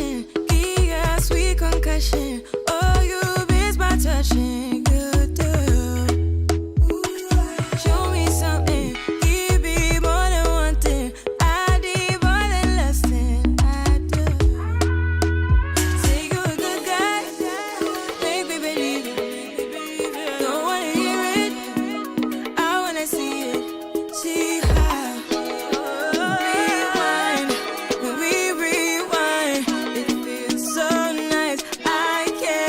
passion, give you a sweet concussion. Oh, you miss my touching, you do. Show me something, give me more than one thing. I need more than less than I do. Say you a good guy, make me believe it. Don't wanna hear it, I wanna see it. See how rewind, when we rewind, it feels so nice. I can't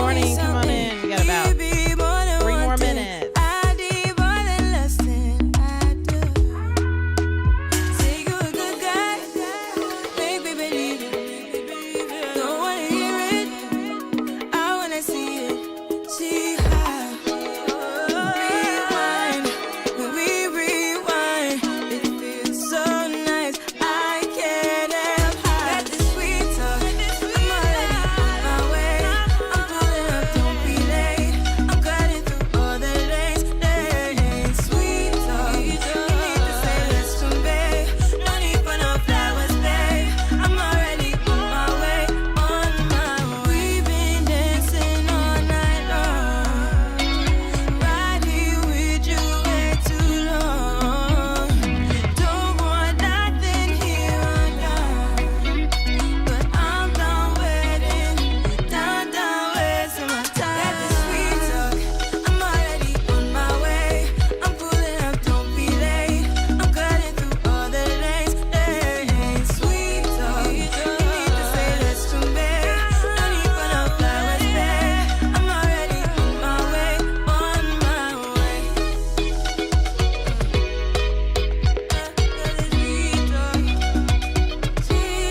morning. Come on in. We got about 3 more minutes. I need more than less than I do. Say you're a good guy, make me believe it. Don't wanna hear it, I wanna see it. See how rewind, when we rewind, it feels so nice. I can't help how got this sweet talk. I'm already on my way. I'm pulling up, don't be late. I'm cutting through all the lanes. Sweet talk. You need to say let's convey. No need for no flowers, babe. I'm already on my way, on my way. We've been dancing all night long, right here with you way too long. Don't want nothing here or now, but I'm done waiting, done wasting my time. Got this sweet talk, I'm already on my way. I'm pulling up, don't be late. I'm cutting through all the lanes. Sweet talk, you need to say let's convey. No need for no flowers, babe. I'm already on my way, on my way. Sweet talk, sweet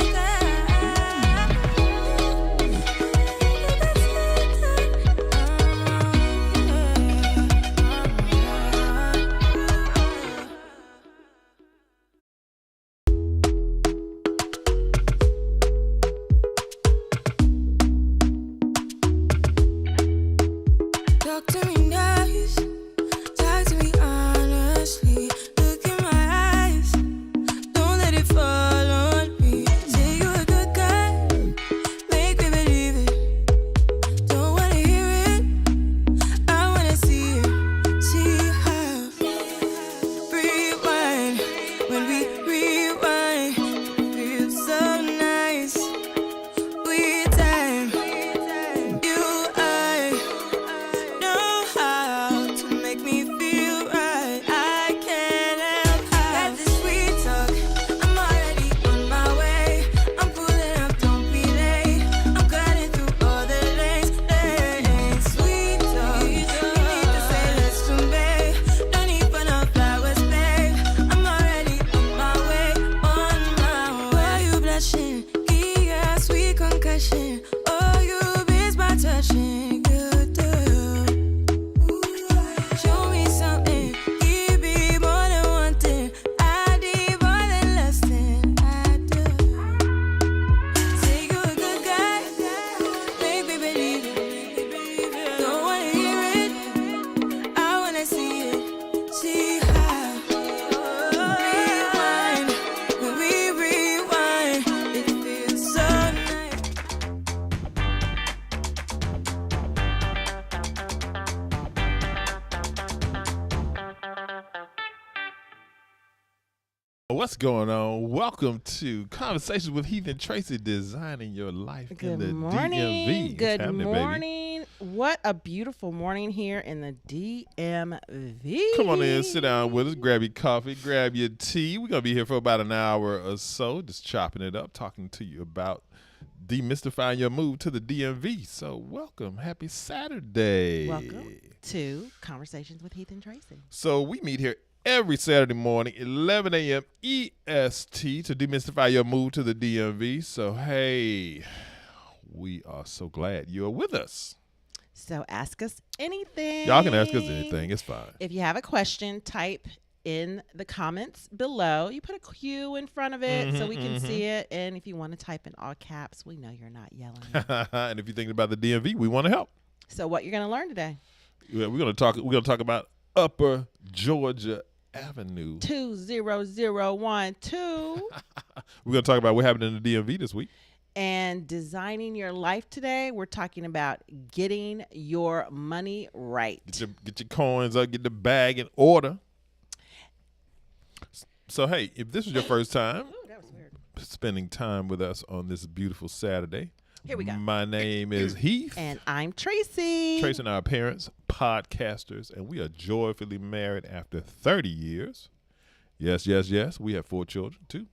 talk to me nice, talk to me honestly. Look in my eyes, don't let it fall on me. Say you're a good guy, make me believe it. Don't wanna hear it, I wanna see it. See how rewind, when we rewind, it feels so nice. We time, you I know how to make me feel right. I can't help how got this sweet talk. I'm already on my way. I'm pulling up, don't be late. I'm cutting through all the lanes. Sweet talk, you need to say let's convey. No need for no flowers, babe. I'm already on my way, on my way. Why you blushing? Yeah, sweet concussion. Oh, you miss my touching. You do. Show me something, give me more than one thing. I need more than less than I do. Say you're a good guy, make me believe it. Don't wanna hear it, I wanna see it. See how rewind, when we rewind, it feels so nice. What's going on? Welcome to Conversations with Heath and Tracy, designing your life in Good the morning. DMV. Good What's happening, baby? morning. What a beautiful morning here in the DMV. Come on in, sit down with us, grab your coffee, grab your tea. We're going to be here for about an hour or so, just chopping it up, talking to you about demystifying your move to the DMV. So welcome. Happy Saturday. Welcome to Conversations with Heath and Tracy. So we meet here every Saturday morning, 11 a.m. EST, to demystify your move to the DMV. So, hey, we are so glad you're with us. So ask us anything. Y'all can ask us anything. It's fine. If you have a question, type in the comments below. You put a Q in front of it so we can see it. And if you want to type in all caps, we know you're not yelling. And if you're thinking about the DMV, we want to help. So what you're going to learn today? We're going to talk about Upper Georgia Avenue. 20012. We're going to talk about what happened in the DMV this week. And designing your life today, we're talking about getting your money right. Get your coins up, get the bag in order. So, hey, if this was your first time That was weird. spending time with us on this beautiful Saturday, Here we go. My name is Heath. And I'm Tracy. Tracy and our parents, podcasters, and we are joyfully married after 30 years. Yes, yes, yes. We have 4 children, too.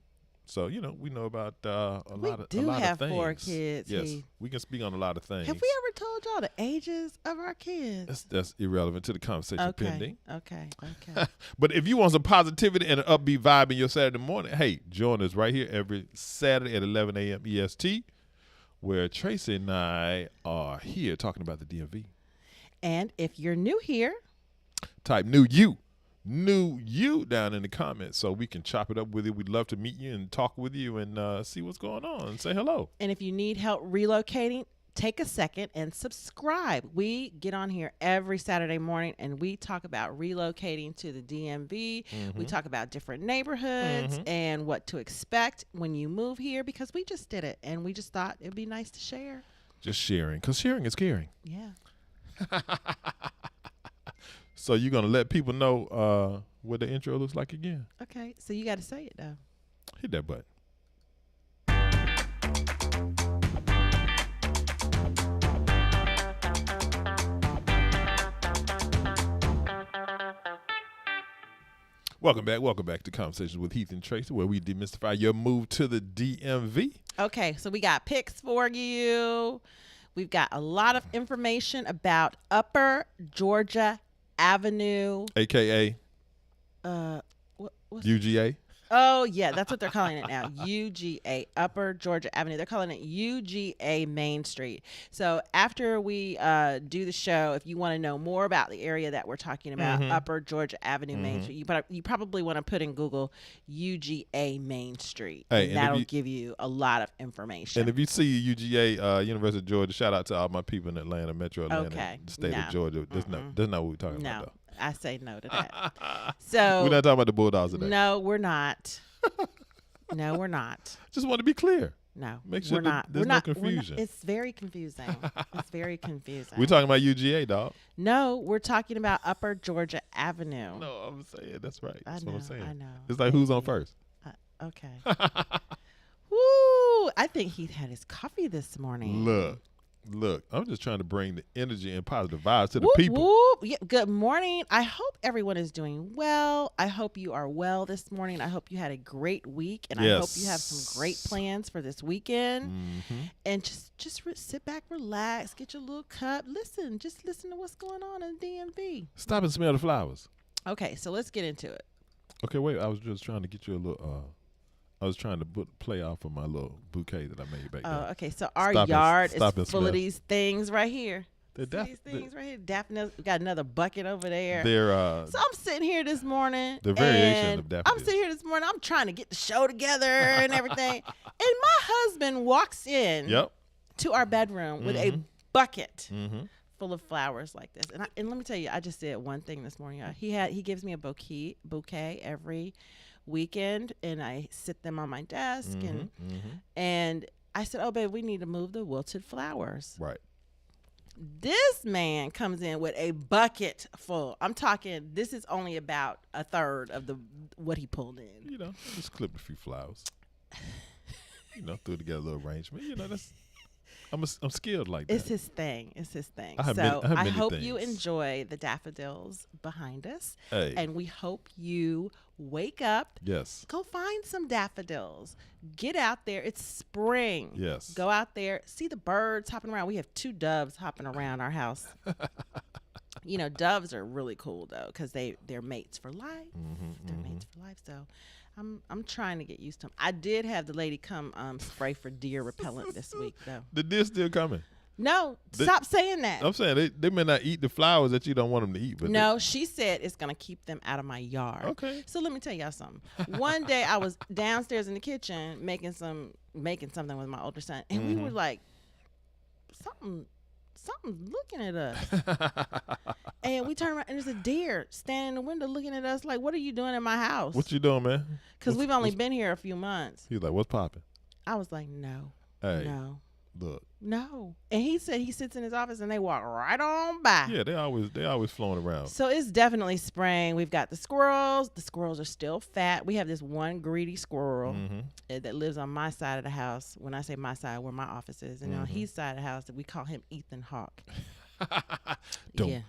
So we know about a We lot of do have things. 4 kids. Yes, Heath. we can speak on a lot of things. Have we ever told y'all the ages of our kids? That's irrelevant to the conversation pending. Okay. But if you want some positivity and an upbeat vibe in your Saturday morning, hey, join us right here every Saturday at 11 a.m. EST, where Tracy and I are here talking about the DMV. And if you're new here, Type new you down in the comments so we can chop it up with you. We'd love to meet you and talk with you and see what's going on and say hello. and if you need help relocating, take a second and subscribe. We get on here every Saturday morning and we talk about relocating to the DMV. We talk about different neighborhoods and what to expect when you move here, because we just did it and we just thought it'd be nice to share. Just sharing, because sharing is caring. Yeah. So you're going to let people know what the intro looks like again? Okay. So you got to say it though. Hit that button. Welcome back to Conversations with Heath and Tracy, where we demystify your move to the DMV. Okay. So we got picks for you. We've got a lot of information about Upper Georgia Avenue. AKA What's UGA. Oh, yeah, that's what they're calling it now. UGA, Upper Georgia Avenue. They're calling it UGA Main Street. So after we do the show, if you want to know more about the area that we're talking about, Upper Georgia Avenue, Main Street, you probably want to put in Google UGA Main Street. Hey, and that'll give you a lot of information. And if you see UGA, University of Georgia, shout out to all my people in Atlanta, Metro Atlanta, Okay. the state No. of Georgia. That's not what we're talking about, though. I say no to that. So We're not talking about the Bulldogs today. no, we're not. No, we're not. Just want to be clear. No, Make sure we're not. there's we're no not, confusion. It's very confusing. It's very confusing. We're talking about UGA, dog. No, we're talking about Upper Georgia Avenue. No, I'm saying that's right. I That's know, what I'm saying. I know. It's like who's on first? Okay. Woo! I think he had his coffee this morning. Look. I'm just trying to bring the energy and positive vibes to the Whoop, people. whoop. Yeah, good morning. I hope everyone is doing well. I hope you are well this morning. I hope you had a great week, and I hope you have some great plans for this weekend. And just sit back, relax, get your little cup, listen to what's going on in DMV. Stop and smell the flowers. Okay, so let's get into it. Okay, wait. I was just trying to get you a little. I was trying to play off of my little bouquet that I made back there. Okay, so our Stop yard and is full of these things right here. They're These things right here. Daffodils. We got another bucket over there. They're So I'm sitting here this morning. the variation and of daffodils. I'm sitting here this morning. I'm trying to get the show together and everything. And my husband walks in to our bedroom with a bucket full of flowers like this. And let me tell you, I just did one thing this morning. He gives me a bouquet every weekend, and I sit them on my desk and I said, "Oh, babe, we need to move the wilted flowers." Right. This man comes in with a bucket full. I'm talking, this is only about a third of what he pulled in. Just clipped a few flowers. Threw together a little arrangement. That's I'm skilled like that. It's his thing. I have So many I hope things. you enjoy the daffodils behind us. Hey. And we hope you wake up. Yes. Go find some daffodils. Get out there. It's spring. Yes. Go out there. See the birds hopping around. We have 2 doves hopping around our house. Doves are really cool though, because they're mates for life. They're mates for life. So I'm trying to get used to them. I did have the lady come spray for deer repellent this week though. The deer still coming. No, stop saying that. I'm saying they may not eat the flowers that you don't want them to eat, but no, she said it's gonna keep them out of my yard. Okay. So let me tell y'all something. One day I was downstairs in the kitchen making something with my older son, and we were like, something's looking at us. And we turned around and there's a deer standing in the window looking at us like, "What are you doing in my house?" What you doing, man? Because we've only been here a few months. He's like, "What's popping?" I was like, "No, Hey, no, look. no." And he said he sits in his office and they walk right on by. Yeah, they always flowing around. So it's definitely spring. We've got the squirrels. The squirrels are still fat. We have this one greedy squirrel that lives on my side of the house. When I say my side, where my office is. And on his side of the house, we call him Ethan Hawke. Don't.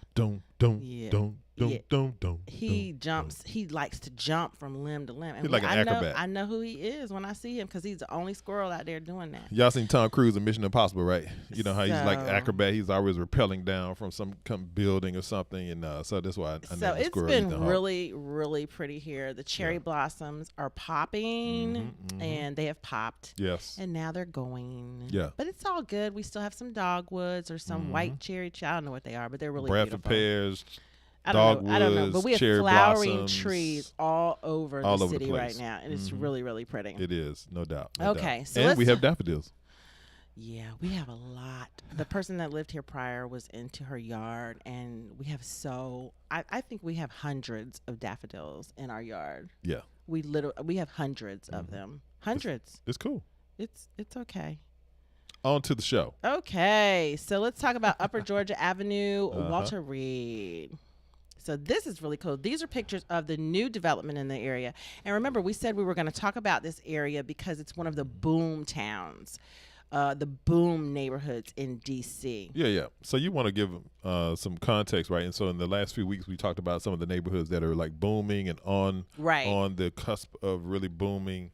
he jumps. He likes to jump from limb to limb. And He's like an acrobat. I know who he is when I see him because he's the only squirrel out there doing that. Y'all seen Tom Cruise in Mission Impossible, right? You know how he's like So- acrobat. He's always rappelling down from some building or something, and so that's why I So named the it's squirrel been Ethan Hawke. really, really pretty here. The cherry Yeah. blossoms are popping, and they have popped. Yes. And now they're going. Yeah. But it's all good. We still have some dogwoods or some white cherry. I don't know what they are, but they're really Bradford beautiful. pears, I don't know. But dogwoods, we have cherry flowering blossoms, trees all over all the over the city right place. now, and it's really, really pretty. It is, no doubt. Okay, doubt. so and let's we have daffodils. Yeah, we have a lot. The person that lived here prior was into her yard, and we have I think we have hundreds of daffodils in our yard. Yeah. We have hundreds of them. Hundreds. It's cool. It's okay. On to the show. Okay, so let's talk about Upper Georgia Avenue, Walter Reed. So this is really cool. These are pictures of the new development in the area. And remember, we said we were going to talk about this area because it's one of the boom towns, the boom neighborhoods in D.C. Yeah. So you want to give some context, right? And so in the last few weeks, we talked about some of the neighborhoods that are like booming and on the cusp of really booming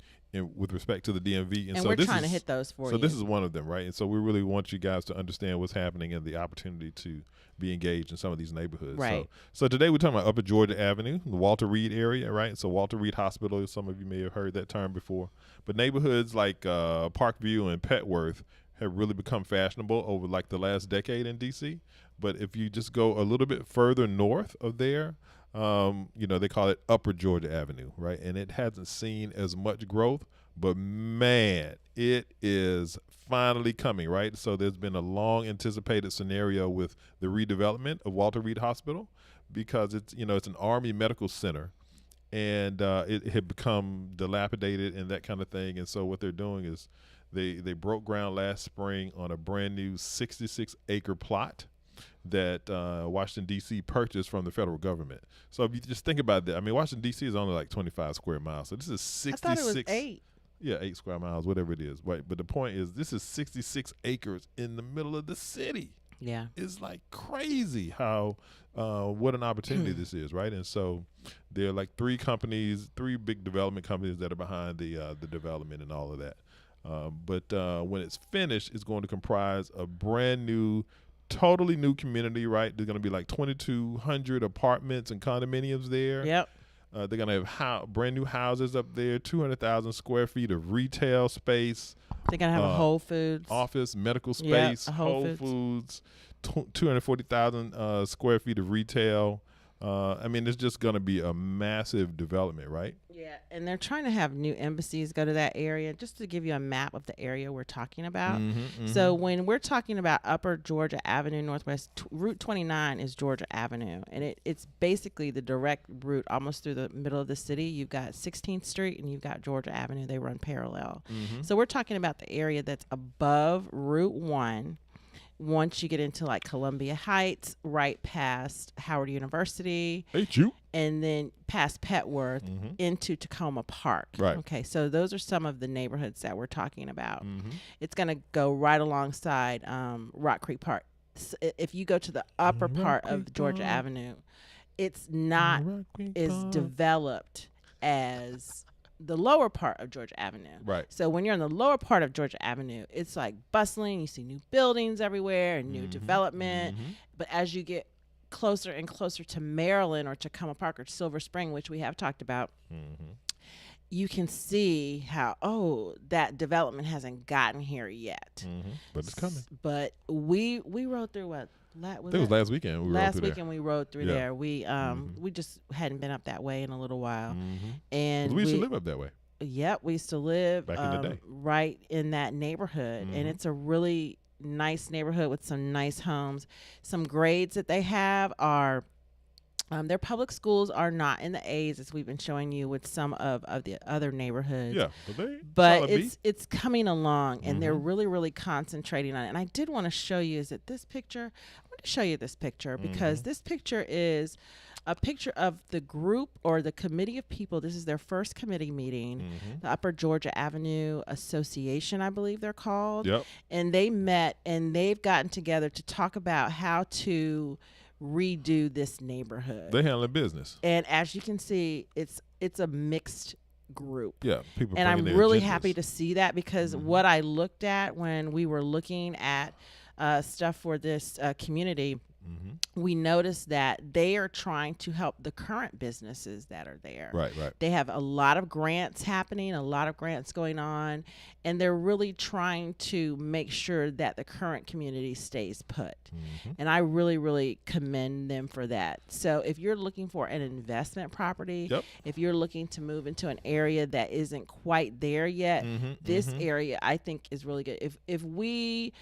with respect to the DMV. And so we're this trying to hit those for you. So this is one of them, right? And so we really want you guys to understand what's happening and the opportunity to be engaged in some of these neighborhoods. Right. So today we're talking about Upper Georgia Avenue, the Walter Reed area, right? So Walter Reed Hospital, some of you may have heard that term before. But neighborhoods like Parkview and Petworth have really become fashionable over like the last decade in D.C. But if you just go a little bit further north of there, they call it Upper Georgia Avenue, right? And it hasn't seen as much growth, but man, it is finally coming, right? So there's been a long anticipated scenario with the redevelopment of Walter Reed Hospital because it's an Army medical center, and it had become dilapidated and that kind of thing. And so what they're doing is they broke ground last spring on a brand new 66-acre plot that Washington, D.C. purchased from the federal government. So if you just think about that, I mean, Washington, D.C. is only like 25 square miles. So this is 66. I thought it was 8. Yeah, 8 square miles, whatever it is. Right. But the point is, this is 66 acres in the middle of the city. Yeah. It's like crazy how what an opportunity this is, right? And so there are like 3 big development companies that are behind the development and all of that. But when it's finished, it's going to comprise a brand new, totally new community, right? There's going to be like 2,200 apartments and condominiums there. Yep. They're going to have brand new houses up there, 200,000 square feet of retail space. They're going to have a Whole Foods. Office, medical space, a Whole Foods, 240,000 square feet of retail. I mean, it's just going to be a massive development, right? Yeah, and they're trying to have new embassies go to that area, just to give you a map of the area we're talking about. So when we're talking about Upper Georgia Avenue Northwest, Route 29 is Georgia Avenue, and it's basically the direct route almost through the middle of the city. You've got 16th Street and you've got Georgia Avenue. They run parallel. So we're talking about the area that's above Route 1. Once you get into like Columbia Heights, right past Howard University, and then past Petworth into Tacoma Park. Right. Okay, so those are some of the neighborhoods that we're talking about. It's going to go right alongside Rock Creek Park. So if you go to the upper part of Georgia Avenue, it's not as developed as the lower part of Georgia Avenue. Right. So when you're in the lower part of Georgia Avenue, it's like bustling. You see new buildings everywhere and new development. But as you get closer and closer to Maryland or Tacoma Park or Silver Spring, which we have talked about, you can see how, that development hasn't gotten here yet. But it's coming. But we rode through what? It was last weekend. Last weekend we rode through there. We just hadn't been up that way in a little while, and we used to live up that way. Yep, we used to live back in the day, right in that neighborhood, and it's a really nice neighborhood with some nice homes. Some grades that they have are. Their public schools are not in the A's, as we've been showing you with some of the other neighborhoods. Yeah, but it's coming along, and they're really, really concentrating on it. And I did want to show you, is it this picture? I want to show you this picture because this picture is a picture of the group or the committee of people. This is their first committee meeting, the Upper Georgia Avenue Association, I believe they're called. Yep. And they met, and they've gotten together to talk about how to redo this neighborhood. They handle business. And as you can see, it's a mixed group. Yeah, people. And I'm their really agendas. happy to see that, because what I looked at when we were looking at stuff for this community, we noticed that they are trying to help the current businesses that are there. Right. They have a lot of grants happening, a lot of grants going on, and they're really trying to make sure that the current community stays put. And I really, really commend them for that. So if you're looking for an investment property, if you're looking to move into an area that isn't quite there yet, this area I think is really good. If we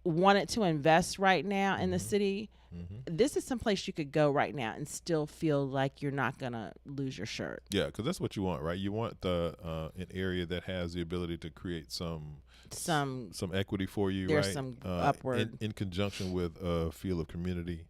wanted to invest right now in the city, this is someplace you could go right now and still feel like you're not gonna lose your shirt. Yeah, because that's what you want, right? You want an area that has the ability to create some equity for you, there's right? some upward in conjunction with a feel of community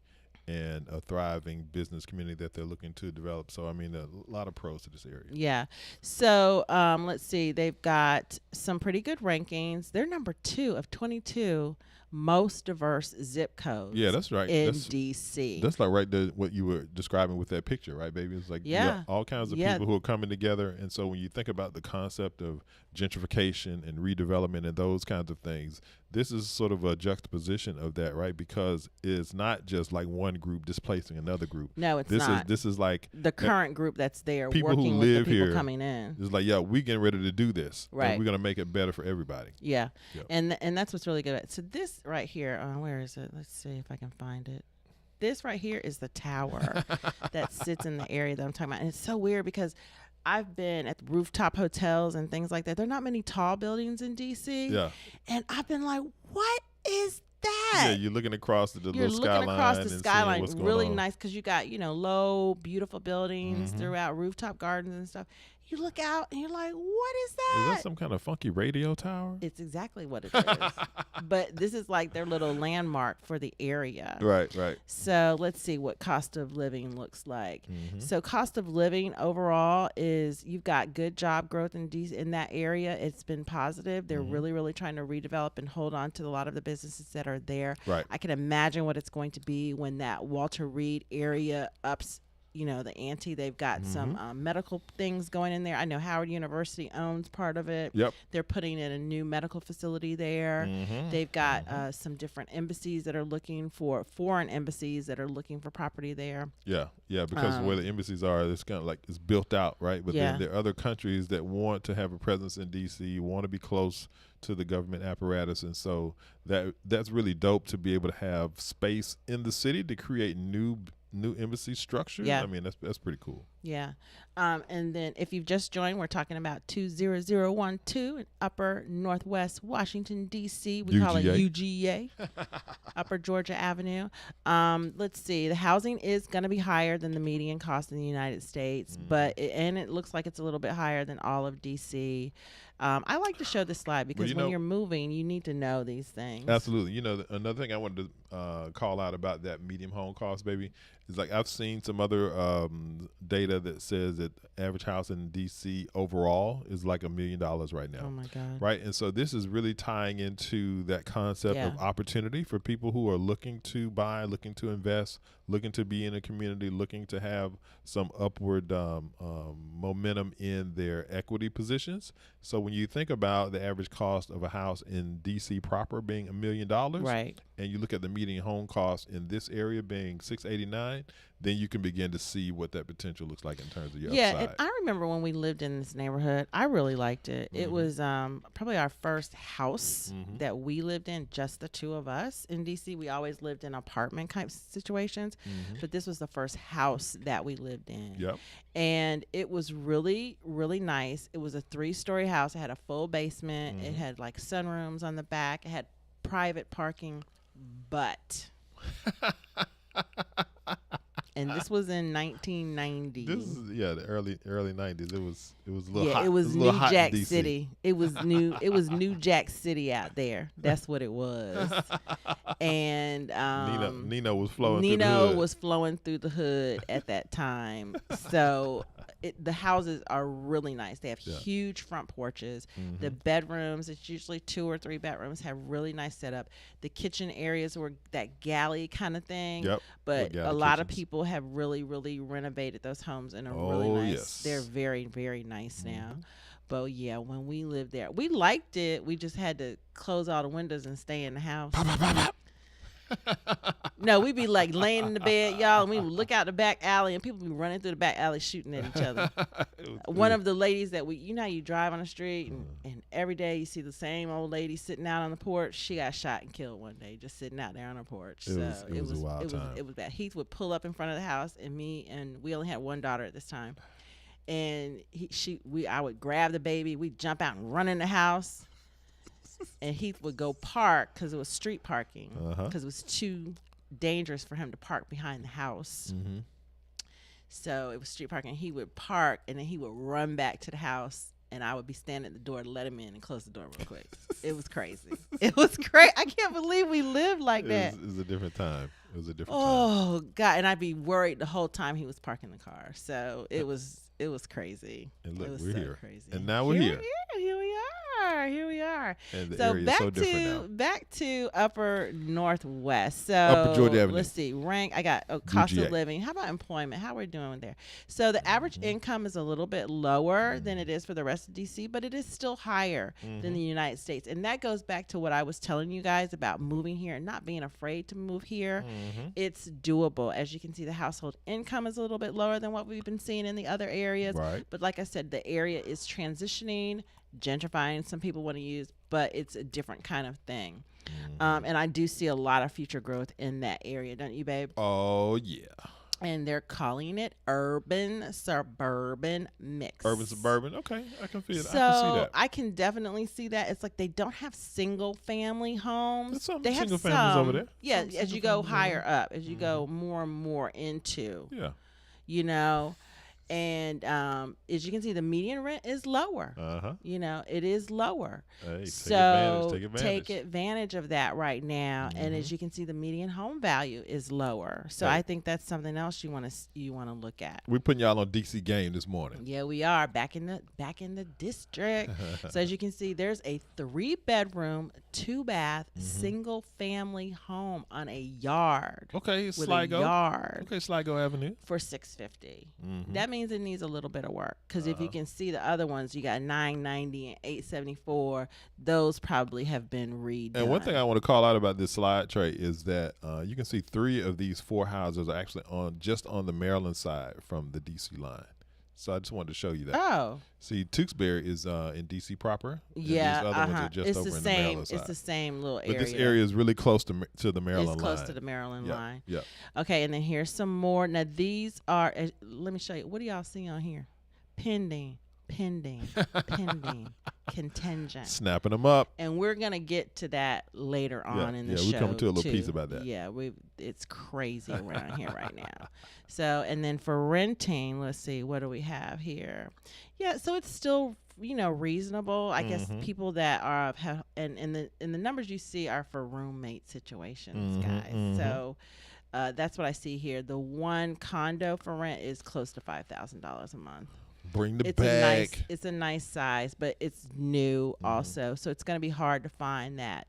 and a thriving business community that they're looking to develop. So, I mean, a lot of pros to this area. Yeah. So let's see. They've got some pretty good rankings. They're number 2 of 22 most diverse zip codes. Yeah, that's right. In DC. That's like right there what you were describing with that picture, right, baby? It's like you got all kinds of people who are coming together. And so when you think about the concept of gentrification and redevelopment and those kinds of things, this is sort of a juxtaposition of that, right? Because it's not just like one group displacing another group. No, it's not. This is like the current group that's there, people working who with live the people here. coming in. It's like, yeah, we getting ready to do this. Right. And we're going to make it better for everybody. Yeah. Yep. And that's what's really good. So this right here, where is it? Let's see if I can find it. This right here is the tower that sits in the area that I'm talking about. And it's so weird because I've been at the rooftop hotels and things like that. There are not many tall buildings in DC. Yeah. And I've been like, what is that? Yeah, you're looking across the You're little looking skyline. across the and skyline, seeing what's going really on. nice, because you got, low, beautiful buildings throughout, rooftop gardens and stuff. You look out and you're like, what is that? Is that some kind of funky radio tower? It's exactly what it is. But this is like their little landmark for the area. Right. So let's see what cost of living looks like. So cost of living overall is, you've got good job growth in that area. It's been positive. They're really, really trying to redevelop and hold on to a lot of the businesses that are there. Right. I can imagine what it's going to be when that Walter Reed area ups the ante. They've got some medical things going in there. I know Howard University owns part of it. Yep. They're putting in a new medical facility there. They've got some different embassies that are looking for, foreign embassies that are looking for property there. Yeah, because where the embassies are, it's kind of like it's built out, right? But then there are other countries that want to have a presence in D.C., want to be close to the government apparatus, and so that's really dope to be able to have space in the city to create new embassy structure. Yeah. I mean, that's pretty cool. Yeah. And then if you've just joined, we're talking about 20012 in Upper Northwest Washington, D.C. We call it UGA, Upper Georgia Avenue. Let's see. The housing is going to be higher than the median cost in the United States, but it looks like it's a little bit higher than all of D.C. I like to show this slide because when you're moving, you need to know these things. Absolutely. Another thing I wanted to call out about that medium home cost, baby, is like I've seen some other data that says that the average house in D.C. overall is like $1 million right now. Oh my God. Right. And so this is really tying into that concept of opportunity for people who are looking to buy, looking to invest, looking to be in a community, looking to have some upward momentum in their equity positions. So when you think about the average cost of a house in D.C. proper being $1 million, right, and you look at the median home cost in this area being $689, then you can begin to see what that potential looks like in terms of your upside. And I remember when we lived in this neighborhood, I really liked it. It was probably our first house that we lived in, just the two of us in D.C. We always lived in apartment kind of situations, but this was the first house that we lived in. Yep. And it was really, really nice. It was a 3-story house. It had a full basement. It had like sunrooms on the back. It had private parking, but... And this was in 1990. This is the early 90s. It was a little hot. It was New Jack City. It was New Jack City out there. That's what it was. And Nino was flowing through the Nino hood. was flowing through the hood at that time. So the houses are really nice. They have huge front porches. The bedrooms, it's usually 2 or 3 bedrooms, have really nice setup. The kitchen areas were that galley kind of thing. Yep. But a lot of people have really, really renovated those homes and are really nice. Yes. They're very, very nice now. But yeah, when we lived there, we liked it. We just had to close all the windows and stay in the house. Pop, pop, pop, pop. No, we'd be like laying in the bed, y'all, and we would look out the back alley, and people would be running through the back alley shooting at each other. One of the ladies that you know how you drive on the street, and every day you see the same old lady sitting out on the porch. She got shot and killed one day just sitting out there on her porch. It was a wild time. It was bad. Heath would pull up in front of the house, and we only had one daughter at this time, and I would grab the baby, we'd jump out and run in the house. And Heath would go park because it was street parking because it was too dangerous for him to park behind the house. So it was street parking. He would park and then he would run back to the house, and I would be standing at the door to let him in and close the door real quick. It was crazy. It was great. I can't believe we lived like that. It was a different time. It was a different time. Oh God! And I'd be worried the whole time he was parking the car. So it was crazy. And look, it was we're so here. Crazy. And now we're here. Here we are. And the so area is so different now. back to Upper Northwest. So Upper Georgia Avenue. Let's see. I got cost UGA. of living. How about employment? How we're doing there? So the average income is a little bit lower than it is for the rest of DC, but it is still higher than the United States. And that goes back to what I was telling you guys about moving here and not being afraid to move here. It's doable. As you can see, the household income is a little bit lower than what we've been seeing in the other areas. Right. But like I said, the area is transitioning, gentrifying, some people want to use, but it's a different kind of thing. And I do see a lot of future growth in that area, don't you, babe? Oh, yeah. And they're calling it urban suburban mix. Urban suburban. Okay, I can feel it. So I can see that. I can definitely see that. It's like they don't have single family homes. There's some they have single some families over there. Yeah, Some as you single go families over higher up, as you go more and more into. Yeah. You know. And as you can see, the median rent is lower. You know, it is lower. Hey, so take advantage of that right now. And as you can see, the median home value is lower. So I think that's something else you want to look at. We're putting y'all on DC game this morning. Yeah, we are back in the district. So as you can see, there's a 3-bedroom, 2-bath, single family home on a yard. Okay, with Sligo. A yard. Okay, Sligo Avenue For $650. That means it needs a little bit of work, because if you can see the other ones, you got $990 and $874. Those probably have been redone. And one thing I want to call out about this slide tray is that you can see 3 of these 4 houses are actually just on the Maryland side from the DC line. So I just wanted to show you that. Oh. See, Tewksbury is in DC proper. Yeah, and these other ones are just it's over the in same. the Maryland side. It's the same little But area. this area is really close to the Maryland line. It's close to the Maryland line. Yeah. Okay, and then here's some more. Now these are. Let me show you. What do y'all see on here? Pending, contingent. Snapping them up. And we're gonna get to that later on in the show. Yeah, we're coming to a little too. piece about that. Yeah, it's crazy around here right now. So, and then for renting, let's see, what do we have here? Yeah, so it's still reasonable. I guess people that have and the numbers you see are for roommate situations, guys. So. That's what I see here. The one condo for rent is close to $5,000 a month. Bring the bag. It's a nice size, but it's new also. So it's going to be hard to find that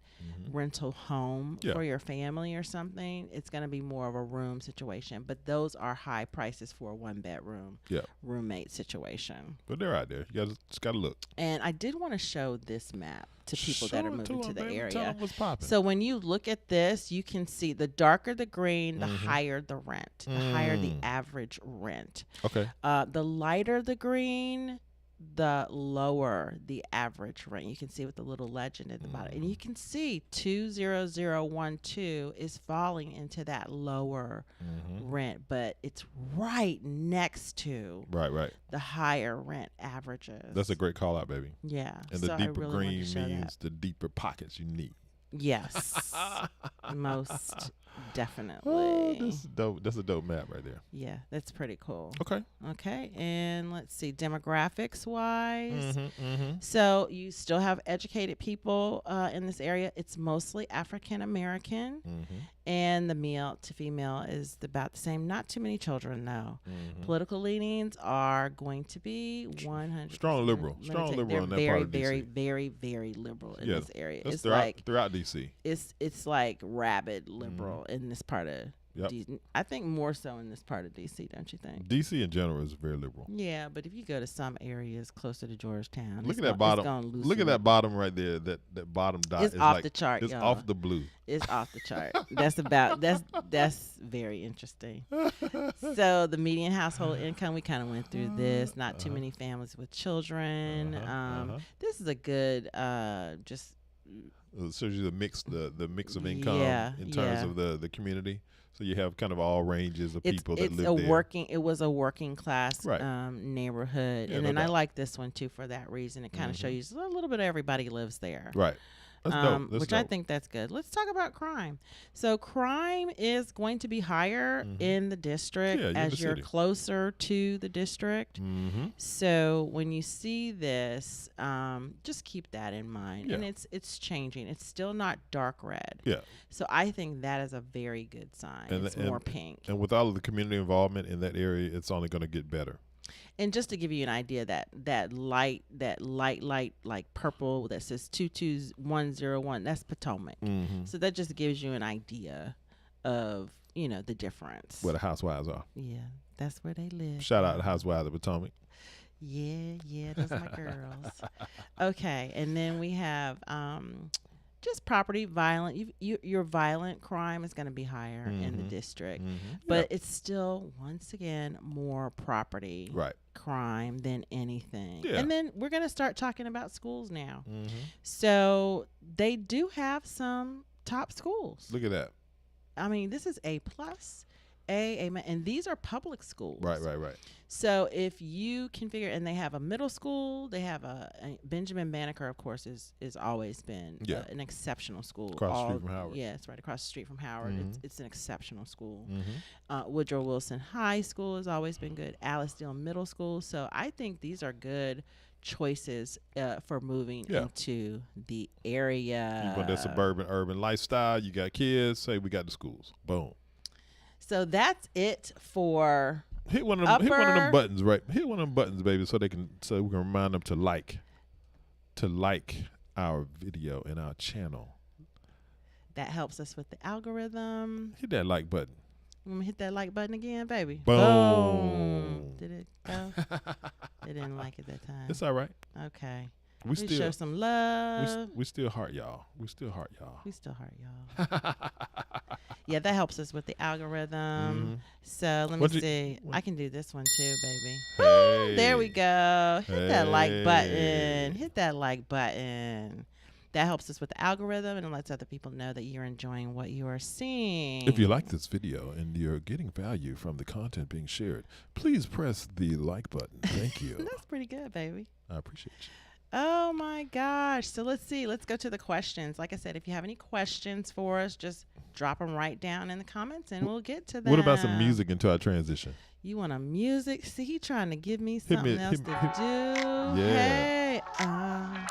rental home for your family or something. It's going to be more of a room situation. But those are high prices for a 1-bedroom roommate situation. But they're out there. You just got to look. And I did want to show this map to people that are moving to the area. Tell them what's popping. So when you look at this, you can see the darker the green, the higher the rent, the higher the average rent. Okay. The lighter the green, the lower the average rent. You can see with the little legend at the bottom. And you can see 20012 is falling into that lower rent, but it's right next to the higher rent averages. That's a great call out, baby. Yeah. And the deeper green means the deeper pockets you need. Yes. Most Definitely. Oh, that's dope. That's a dope map right there. Yeah, that's pretty cool. Okay. Okay, and let's see, demographics wise. Mm-hmm. So you still have educated people in this area. It's mostly African American, and the male to female is about the same. Not too many children though. Political leanings are going to be 100 strong liberal. Strong liberal in that part of DC. Very liberal in this area. It's throughout DC. It's like rabid liberal in this part of Yep. DC. I think more so in this part of DC, don't you think? DC in general is very liberal. Yeah, but if you go to some areas closer to Georgetown, look at that bottom. Look at that bottom right there. That bottom dot is off the chart. It's y'all. off the blue. It's off the chart. That's very interesting. So the median household income, we kind of went through this. Not too many families with children. This is a good just. It shows you the mix of income in terms of the community. So you have kind of all ranges of people that live there. It was a working class neighborhood, and then I like this one too for that reason. It kind of shows you a little bit of everybody lives there. Right. That's dope. That's which dope. I think that's good. Let's talk about crime. So crime is going to be higher in the district as you're closer to the district. So when you see this, just keep that in mind. And it's changing. It's still not dark red. Yeah. So I think that is a very good sign. And it's more pink. And with all of the community involvement in that area, it's only going to get better. And just to give you an idea, that light like purple that says 22101, that's Potomac. So that just gives you an idea of the difference. Where the housewives are. Yeah, that's where they live. Shout out to Housewives of Potomac. Yeah, those are my girls. Okay, and then we have just property violent. Your violent crime is going to be higher in the district, but it's still once again more property crime than anything. Yeah. And then we're going to start talking about schools now. So they do have some top schools. Look at that. I mean, this is A+. And these are public schools. Right. So if you can figure, and they have a middle school, they have a Benjamin Banneker, of course, is always been an exceptional school. Across the street from Howard. Yeah, it's right across the street from Howard. It's an exceptional school. Woodrow Wilson High School has always been good. Alicedale Middle School. So I think these are good choices for moving into the area. You want that suburban urban lifestyle, you got kids, say we got the schools. Boom. So that's it for hit one of them buttons, right? Hit one of them buttons, baby, so we can remind them to like our video and our channel. That helps us with the algorithm. Hit that like button. I'm gonna hit that like button again, baby. Boom. Did it go? They didn't like it that time. It's all right. Okay. We still show some love. We still heart y'all. Yeah, that helps us with the algorithm. So let me see. I can do this one too, baby. Hey. There we go. Hit that like button. Hit that like button. That helps us with the algorithm and it lets other people know that you're enjoying what you are seeing. If you like this video and you're getting value from the content being shared, please press the like button. Thank you. That's pretty good, baby. I appreciate you. Oh my gosh. So let's see. Let's go to the questions. Like I said, if you have any questions for us, just drop them right down in the comments and we'll get to them. What about some music into our transition? You want a music? See, he trying to give me something else to do. Yeah. Hey.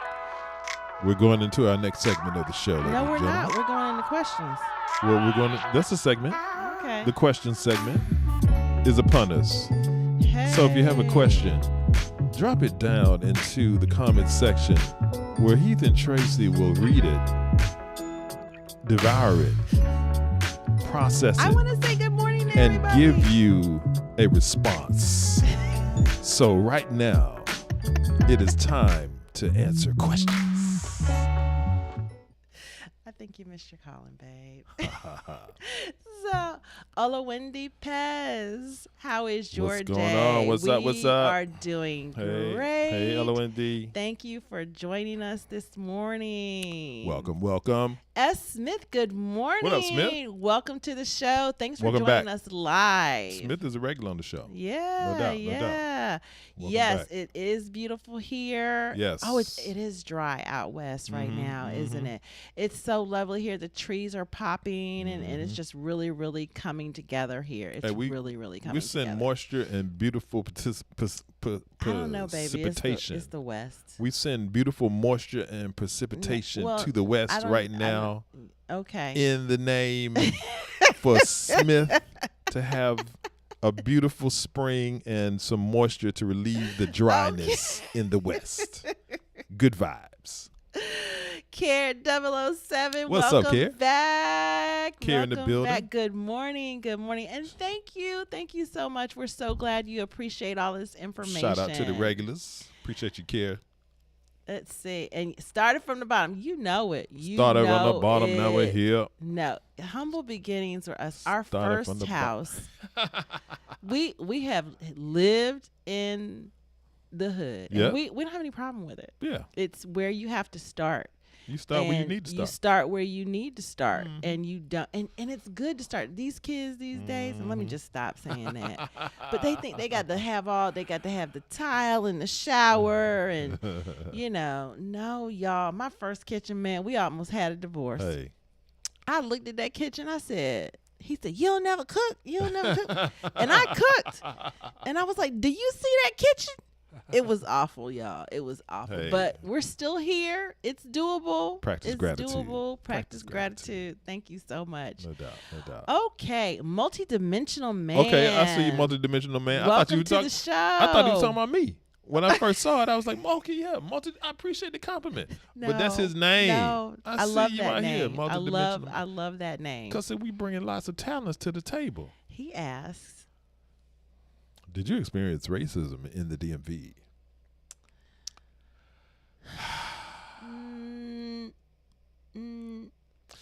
We're going into our next segment of the show. No, we're not. We're going into questions. Well, that's a segment. Okay. The question segment is upon us. Hey. So if you have a question, drop it down into the comment section where Heath and Tracy will read it, devour it, process it. I want to say good morning to and everybody. Give you a response. So right now, it is time to answer questions. I think you missed your calling, babe. So, Ola Wendy Pez, how is your day? What's going on? What's up? We are doing great. Hey, Ola Wendy. Thank you for joining us this morning. Welcome. S. Smith, good morning. What up, Smith? Welcome to the show. Thanks for Welcome joining back. us live. Smith is a regular on the show. Yeah, No doubt. yeah. Welcome Yes, back. it is beautiful here. Yes. Oh, it is dry out west right now, isn't it? It's so lovely here. The trees are popping, and it's just really, really coming together here. It's really, really coming We send together. moisture and beautiful I don't know, baby. precipitation. It's the west. We send beautiful moisture and precipitation Well, to the west right now Okay. in the name for Smith to have a beautiful spring and some moisture to relieve the dryness in the west. Good vibes. Care 007, What's up, welcome Care? back. Care in the Welcome building. back. Good morning, and thank you so much. We're so glad you appreciate all this information. Shout out to the regulars. Appreciate you, Care. Let's see, and started from the bottom. You know it. Started on the bottom, now we're here. No, humble beginnings were us. Our Started from first the house. we have lived in the hood. Yeah. And we don't have any problem with it. Yeah. It's where you have to start. You start where you And need to start. You start where you need to start, and you don't. And it's good to start. These kids these days, and let me just stop saying that. But they think they got to have the tile in the shower, and no, y'all. My first kitchen, man, we almost had a divorce. Hey. I looked at that kitchen. I said. He said, "You'll never cook. You'll never cook." And I cooked, and I was like, "Do you see that kitchen?" It was awful, y'all. It was awful. Hey. But we're still here. It's doable. Practice gratitude. It's doable. Practice Practice gratitude. Thank you so much. No doubt. No doubt. Okay. Multidimensional man. Okay, I see you, multidimensional man. Welcome I thought you were to talking. the show. I thought you were talking about me. When I first saw it, I was like, "Okay, yeah, I appreciate the compliment." But that's his name. No, I see love you that out here, name. multidimensional. I love that name. Because we bringing lots of talents to the table. He asks, Did you experience racism in the DMV?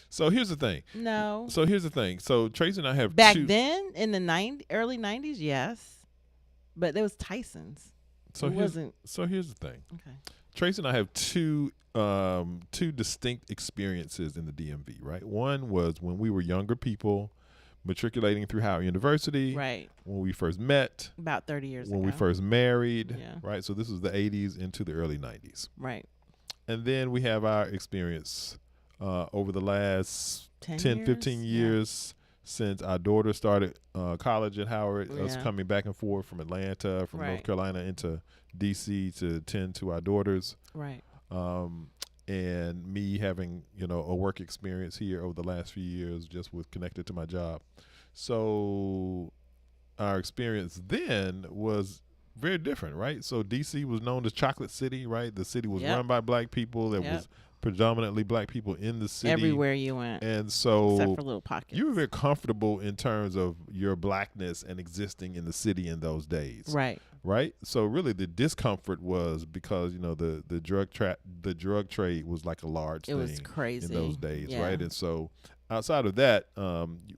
So here's the thing. no. So Tracy and I have Back two. then, in the early 90s, yes. But there was Tyson's. So it here's, wasn't. so here's the thing. Okay. Tracy and I have two distinct experiences in the DMV, right? One was when we were younger people matriculating through Howard University. Right. When we first met. About 30 years ago. When we first married. Yeah. Right? So this was the 80s into the early 90s. Right. And then we have our experience over the last 10, 15 years since our daughter started college at Howard, us Yeah. coming back and forth from Atlanta, from North Right. Carolina into D.C. to tend to our daughters. Right. And me having, a work experience here over the last few years just with connected to my job. So our experience then was very different, right? So D.C. was known as Chocolate City, right? The city was Yep. run by black people. There Yep. was predominantly black people in the city. Everywhere you went. And so Except for little pockets. you were very comfortable in terms of your blackness and existing in the city in those days. Right. Right. So really the discomfort was because, the drug trade was like a large It thing was crazy. in those days. Yeah. Right. And so outside of that,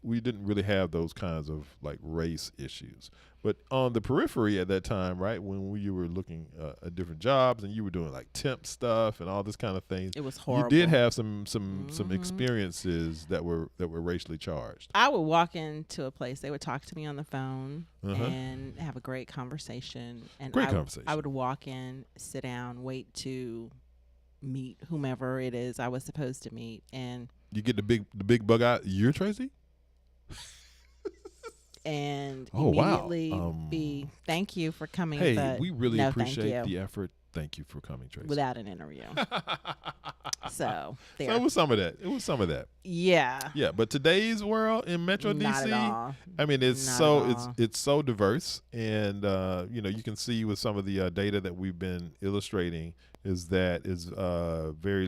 we didn't really have those kinds of like race issues. But on the periphery at that time, right, when you were looking at different jobs and you were doing like temp stuff and all this kind of thing, It was horrible. you did have some experiences that were racially charged. I would walk into a place. They would talk to me on the phone Uh-huh. and have a great conversation. And Great conversation. I would walk in, sit down, wait to meet whomever it is I was supposed to meet, and You get the big bug out. You're Tracy? Oh, wow. immediately be thank you for coming. Hey, but we really no, appreciate thank you, the effort. Thank you for coming, Tracy. without an interview. So there. So it was some of that. Yeah. Yeah, but today's world in Metro Not DC, at all. I mean, it's Not so at all. it's so diverse, and you can see with some of the data that we've been illustrating is very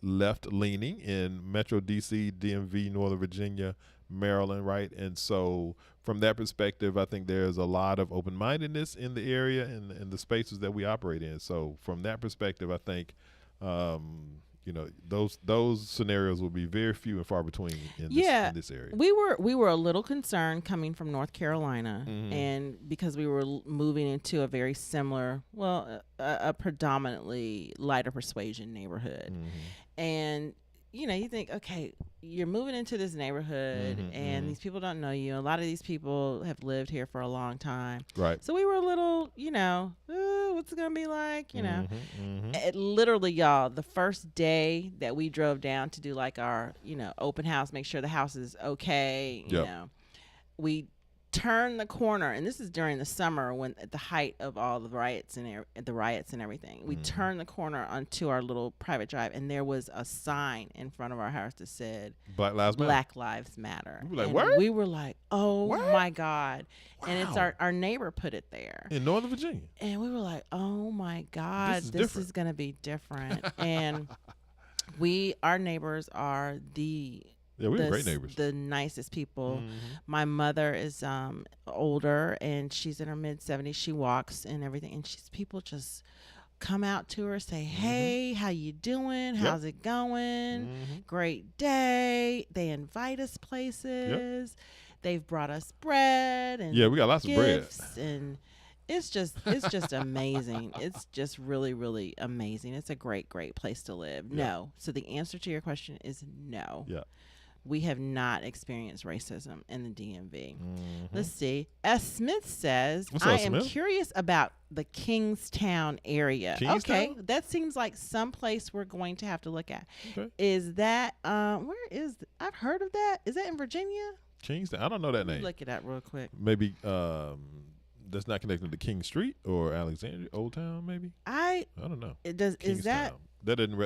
left leaning in Metro DC, DMV, Northern Virginia, Maryland, right? And so from that perspective, I think there's a lot of open-mindedness in the area and the spaces that we operate in. So from that perspective, I think those scenarios will be very few and far between in this area. We were a little concerned coming from North Carolina, and because we were moving into a very similar, a predominantly lighter persuasion neighborhood, and you think, okay, you're moving into this neighborhood and these people don't know you. A lot of these people have lived here for a long time. Right. So we were a little, what's it going to be like, It literally, y'all, the first day that we drove down to do like our, open house, make sure the house is okay, we turned the corner, and this is during the summer when at the height of all the riots and everything. We turned the corner onto our little private drive, and there was a sign in front of our house that said Black Lives Matter. Black Lives Matter. We were like, and what? we were like, oh What? my God. Wow. And it's our neighbor put it there. In Northern Virginia. And we were like, oh my God, this is going to be different. And our neighbors are Yeah, we were great neighbors. The nicest people. My mother is older, and she's in her mid-70s. She walks and everything, and people just come out to her, say, hey, how you doing? How's it going? Great day. They invite us places. They've brought us bread and we got lots of bread. And it's just amazing. It's just really, really amazing. It's a great, great place to live. Yeah. No. So the answer to your question is no. Yeah. We have not experienced racism in the DMV. Let's see. S. Smith says, I am curious about the Kingstown area. Okay. That seems like some place we're going to have to look at. Okay. Is that, I've heard of that. Is that in Virginia? Kingstown? I don't know that name. Look it up real quick. Maybe that's not connected to King Street or Alexandria, Old Town, maybe? I don't know. It does. Kingstown. Is that? That didn't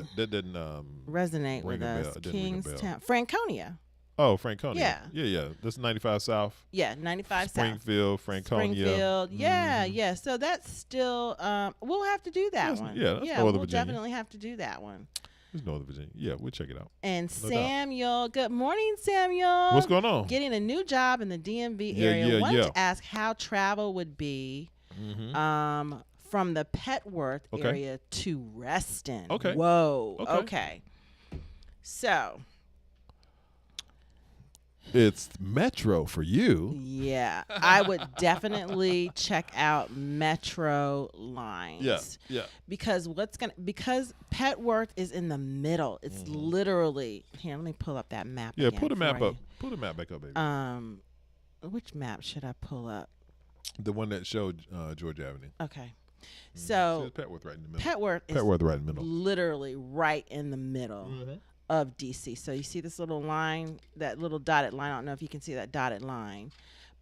resonate with us. Kingstown, Franconia. Oh, Franconia. Yeah. Yeah. That's 95 South. Yeah, 95 Springfield, South. Franconia. Springfield. Yeah. So that's still. We'll have to do that one. Yeah, that's Northern Virginia. We'll definitely have to do that one. It's Northern Virginia. Yeah, we'll check it out. And Samuel, good morning, Samuel. What's going on? Getting a new job in the DMV area. Wanted to ask how travel would be. From the Petworth area to Reston. Okay. Whoa. Okay. So. It's Metro for you. Yeah. I would definitely check out Metro lines. Yeah. Because Petworth is in the middle. It's literally here, let me pull up that map. Yeah, again pull the map you. up. Pull the map back up, baby. Which map should I pull up? The one that showed Georgia Avenue. Okay. So Petworth right in the middle. Petworth right in the middle. Literally right in the middle of DC. So you see this little line, that little dotted line. I don't know if you can see that dotted line,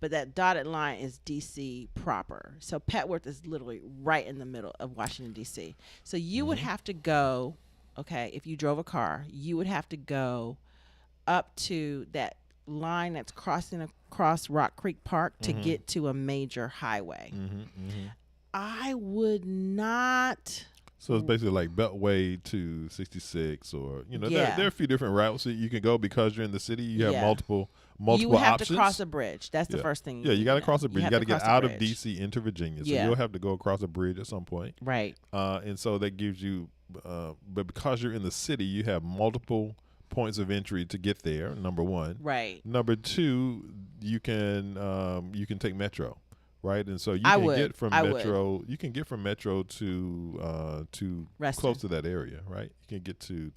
but that dotted line is DC proper. So Petworth is literally right in the middle of Washington, DC. So you would have to go, if you drove a car, you would have to go up to that line that's crossing across Rock Creek Park to get to a major highway. I would not. So it's basically like Beltway to 66, or there are a few different routes that you can go because you're in the city. You have multiple you have options. To cross a bridge. That's the first thing. You got to cross a bridge. You got to get out of DC into Virginia. So you'll have to go across a bridge at some point. Right. And so that gives you, but because you're in the city, you have multiple points of entry to get there. Number one. Right. Number two, you can take Metro. Right, and so you can get from Metro. You can get from Metro to close to that area. Right, you can get to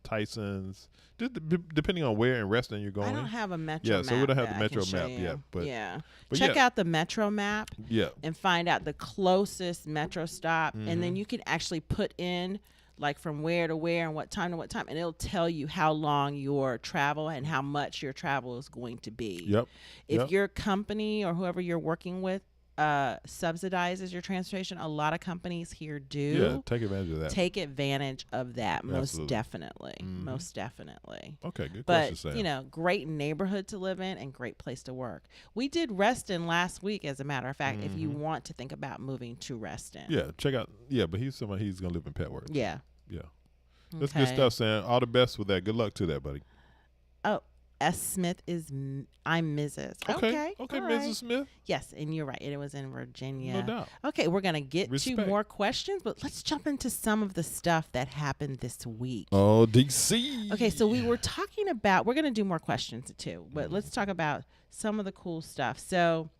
Tyson's, depending on where in Reston you're going. I don't have a Metro map. Yeah, so we don't have the Metro map yet. But check out the Metro map. Yeah, and find out the closest Metro stop, and then you can actually put in like from where to where and what time to what time, and it'll tell you how long your travel and how much your travel is going to be. Yep. If your company or whoever you're working with subsidizes your transportation, a lot of companies here do. Yeah, take advantage of that. Take advantage of that. Absolutely. Most definitely. Most definitely. Okay, good question, Sam. But, great neighborhood to live in and great place to work. We did Reston last week, as a matter of fact, if you want to think about moving to Reston. Yeah, check out. Yeah, but he's going to live in Petworth. Yeah. Yeah. That's good stuff, Sam. All the best with that. Good luck to that, buddy. Oh, S. Smith I'm Mrs. Okay, all Mrs. right. Smith. Yes, and you're right. It was in Virginia. No doubt. Okay, we're going to get to more questions, but let's jump into some of the stuff that happened this week. Oh, DC. Okay, so we were talking about, we're going to do more questions too, but let's talk about some of the cool stuff. So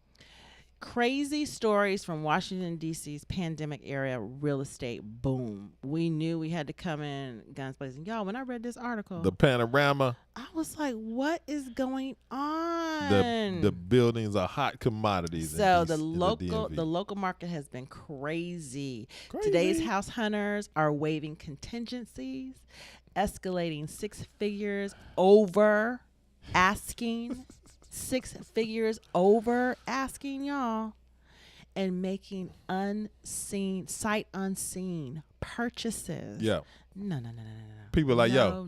Crazy stories from Washington, D.C.'s pandemic era real estate boom. We knew we had to come in guns blazing. Y'all, when I read this article, The panorama. I was like, what is going on? The buildings are hot commodities. So in the DMV. local market has been crazy. Today's house hunters are waiving contingencies, escalating 6 figures over asking. 6 figures over asking, y'all, and making sight unseen purchases. Yeah. No. People are like, no.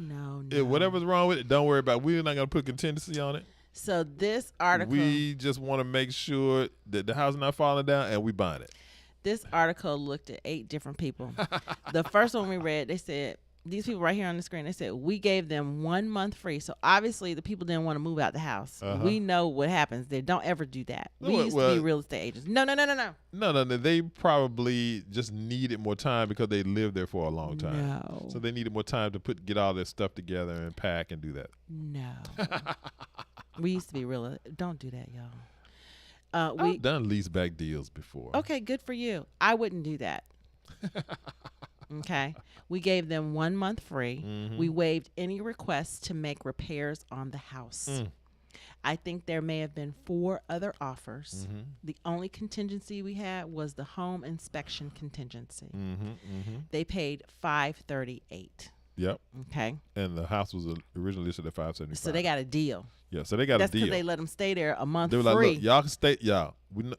Whatever's wrong with it, don't worry about it. We're not going to put contingency on it. So this article. We just want to make sure that the house is not falling down and we buying it. This article looked at 8 different people. The first one we read, they said, these people right here on the screen, they said, we gave them 1 month free. So obviously the people didn't want to move out the house. We know what happens there. Don't ever do that. We used to be real estate agents. No. No. They probably just needed more time because they lived there for a long time. No. So they needed more time to get all their stuff together and pack and do that. No. We used to be real. Don't do that, y'all. I've done lease back deals before. Okay, good for you. I wouldn't do that. Okay. We gave them 1 month free. We waived any requests to make repairs on the house. I think there may have been 4 other offers. The only contingency we had was the home inspection contingency. They paid $538. Yep. Okay. And the house was originally listed at $575. So they got a deal. Yeah. So they got a deal. That's because they let them stay there a month They were free. like, look, y'all can stay.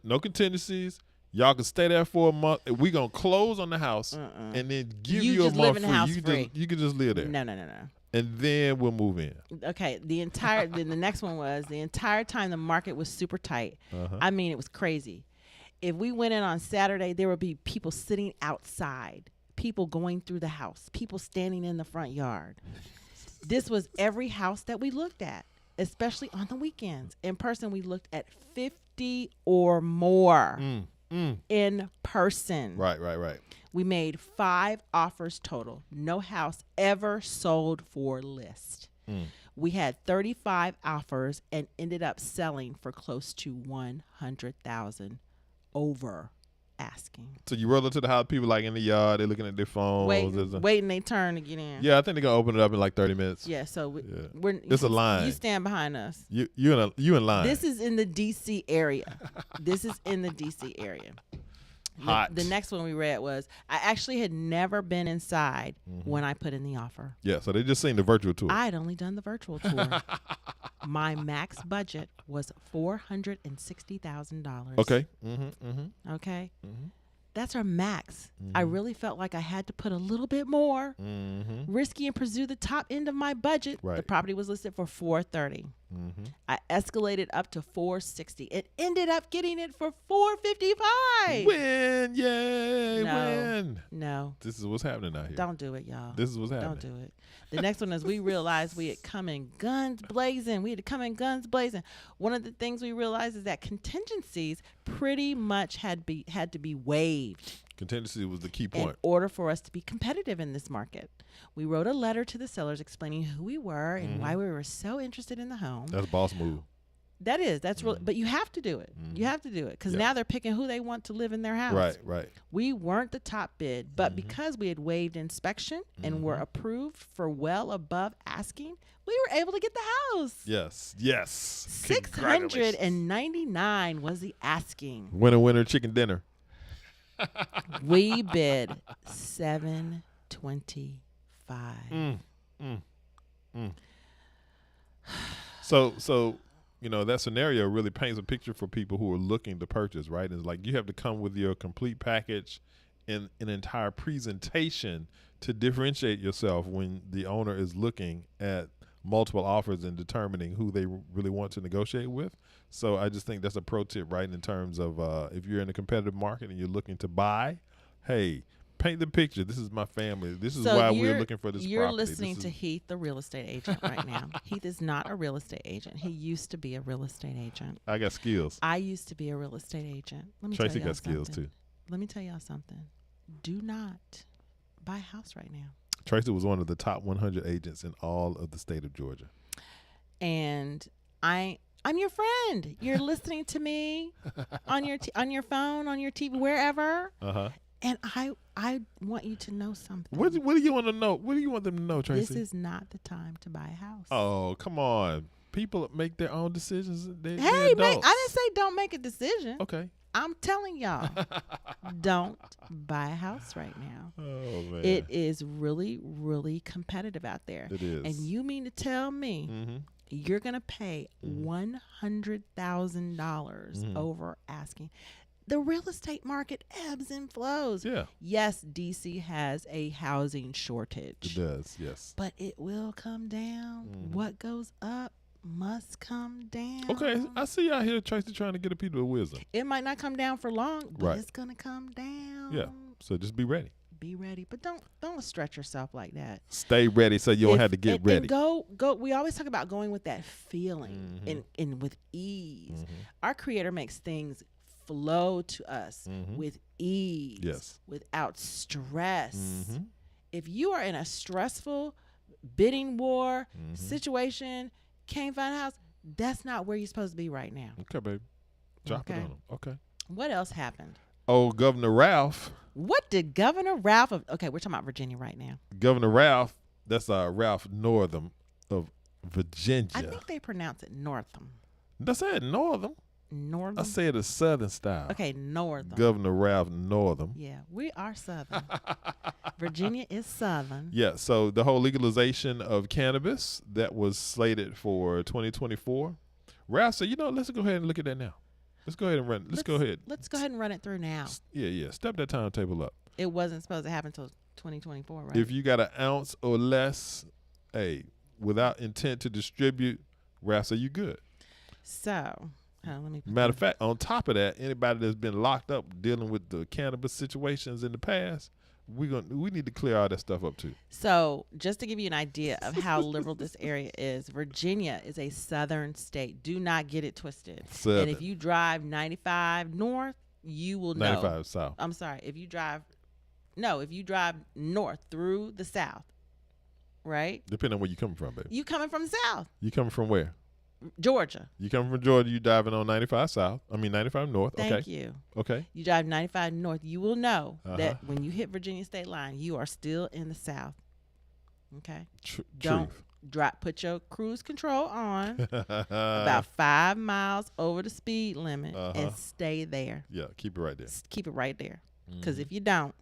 No contingencies. Y'all can stay there for a month. We gonna close on the house and then give you a just live month in the free. house You free. you can just live there. No. And then we'll move in. Okay. Then the next one was the entire time the market was super tight. I mean, it was crazy. If we went in on Saturday, there would be people sitting outside, people going through the house, people standing in the front yard. This was every house that we looked at, especially on the weekends. In person, we looked at 50 or more. In person. Right. We made 5 offers total. No house ever sold for list. We had 35 offers and ended up selling for close to $100,000 over asking. So you roll up to the house, people like in the yard, they're looking at their phones. Waiting their turn to get in. Yeah, I think they're gonna open it up in like 30 minutes. Yeah, so it's a line. You stand behind us. You in line. This is in the DC area. Hot. The next one we read was, I actually had never been inside when I put in the offer. Yeah, so they just seen the virtual tour. I'd only done the virtual tour. My max budget was $460,000. Okay. Okay. That's our max. I really felt like I had to put a little bit more, risky and pursue the top end of my budget. Right. The property was listed for $430. I escalated up to $460. It ended up getting it for $455. Win, yay, win. No. This is what's happening out here. Don't do it, y'all. This is what's happening. Don't do it. The next one is we realized we had come in guns blazing. One of the things we realized is that contingencies pretty much had to be waived. Contingency was the key point. In order for us to be competitive in this market. We wrote a letter to the sellers explaining who we were and why we were so interested in the home. That's a boss move. That's real, but you have to do it. You have to do it because now they're picking who they want to live in their house. Right. We weren't the top bid, but because we had waived inspection and were approved for well above asking, we were able to get the house. Yes. $699 was the asking. Winner, chicken dinner. We bid $725. So that scenario really paints a picture for people who are looking to purchase, right? It's like you have to come with your complete package and an entire presentation to differentiate yourself when the owner is looking at multiple offers and determining who they really want to negotiate with. So I just think that's a pro tip, right? In terms of if you're in a competitive market and you're looking to buy, hey, paint the picture. This is my family. This is why we're looking for this property. You're listening to Heath, the real estate agent, right now. Heath is not a real estate agent. He used to be a real estate agent. I got skills. I used to be a real estate agent. Tracy got skills too. Let me tell y'all something. Do not buy a house right now. Tracy was one of the top 100 agents in all of the state of Georgia. And I I'm your friend. You're listening to me on your phone, on your TV, wherever. And I want you to know something. What do you want to know? What do you want them to know, Tracy? This is not the time to buy a house. Oh, come on. People make their own decisions. They're I adults. didn't say don't make a decision. Okay. I'm telling y'all, don't buy a house right now. Oh, man. It is really, really competitive out there. It is. And you mean to tell me you're going to pay $100,000 over asking? The real estate market ebbs and flows. Yeah. Yes, DC has a housing shortage. It does, yes. But it will come down. What goes up must come down. Okay, I see y'all here, Tracy, trying to get a people of wisdom. It might not come down for long, but Right. it's gonna come down. Yeah, so just be ready. Be ready, but don't stretch yourself like that. Stay ready so you don't have to get ready. And go. We always talk about going with that feeling and with ease. Our Creator makes things flow to us with ease, Yes. without stress. If you are in a stressful bidding war situation, can't find a house, that's not where you're supposed to be right now. Okay, baby. Drop it Okay. on them. Okay. What else happened? Oh, Governor Ralph. What did Governor Ralph okay, we're talking about Virginia right now. Governor Ralph, that's Ralph Northam of Virginia. I think they pronounce it Northam. That's it, Northam. Northam. I said a Southern style. Okay, Northam. Governor Ralph Northam. Yeah, we are Southern. Virginia is Southern. Yeah, so the whole legalization of cannabis that was slated for 2024. Ralph said, let's go ahead and look at that now. Let's go ahead and run. Let's go ahead. Let's go ahead and run it through now. Yeah. Step that timetable up. It wasn't supposed to happen until 2024, right? If you got an ounce or less, without intent to distribute, Ralph said you good. So, let me. Matter of fact, on top of that, anybody that's been locked up dealing with the cannabis situations in the past, we need to clear all that stuff up too. So, just to give you an idea of how liberal this area is, Virginia is a southern state. Do not get it twisted. Southern. And if you drive 95 north, you will know. 95 south. I'm sorry. If you drive north through the south, right? Depending on where you coming from, baby. You coming from the south, You coming from where? Georgia. You coming from Georgia, you driving on 95 south. 95 north. Thank you. Okay. You drive 95 north, you will know that when you hit Virginia state line, you are still in the south. Okay? Don't put your cruise control on about 5 miles over the speed limit and stay there. Yeah, keep it right there. Keep it right there. Because if you don't,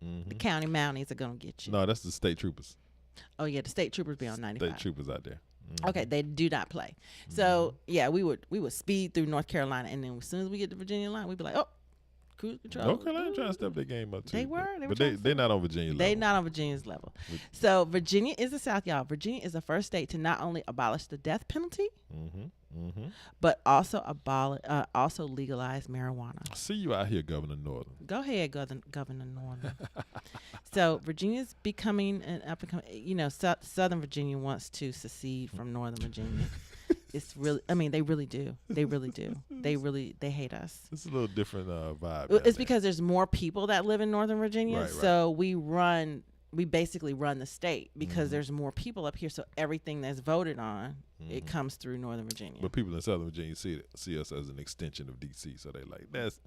the county mounties are going to get you. No, that's the state troopers. Oh, yeah, the state troopers be on 95. State troopers out there. Okay, they do not play. So, yeah, we would speed through North Carolina, and then as soon as we get to Virginia line, we'd be like, oh, cruise control. North Carolina trying to step their game up too. They were. But they're not on Virginia level. They're not on Virginia's level. So Virginia is the South, y'all. Virginia is the first state to not only abolish the death penalty, but also legalize marijuana. See you out here, Governor Northam. Go ahead, Governor Northam. So Virginia's becoming an up and coming. Southern Virginia wants to secede from Northern Virginia. It's really, they really do. They really do. They hate us. It's a little different vibe. It's because there's more people that live in Northern Virginia. Right. So we basically run the state because there's more people up here. So everything that's voted on, it comes through Northern Virginia. But people in Southern Virginia see us as an extension of DC. So they like, that's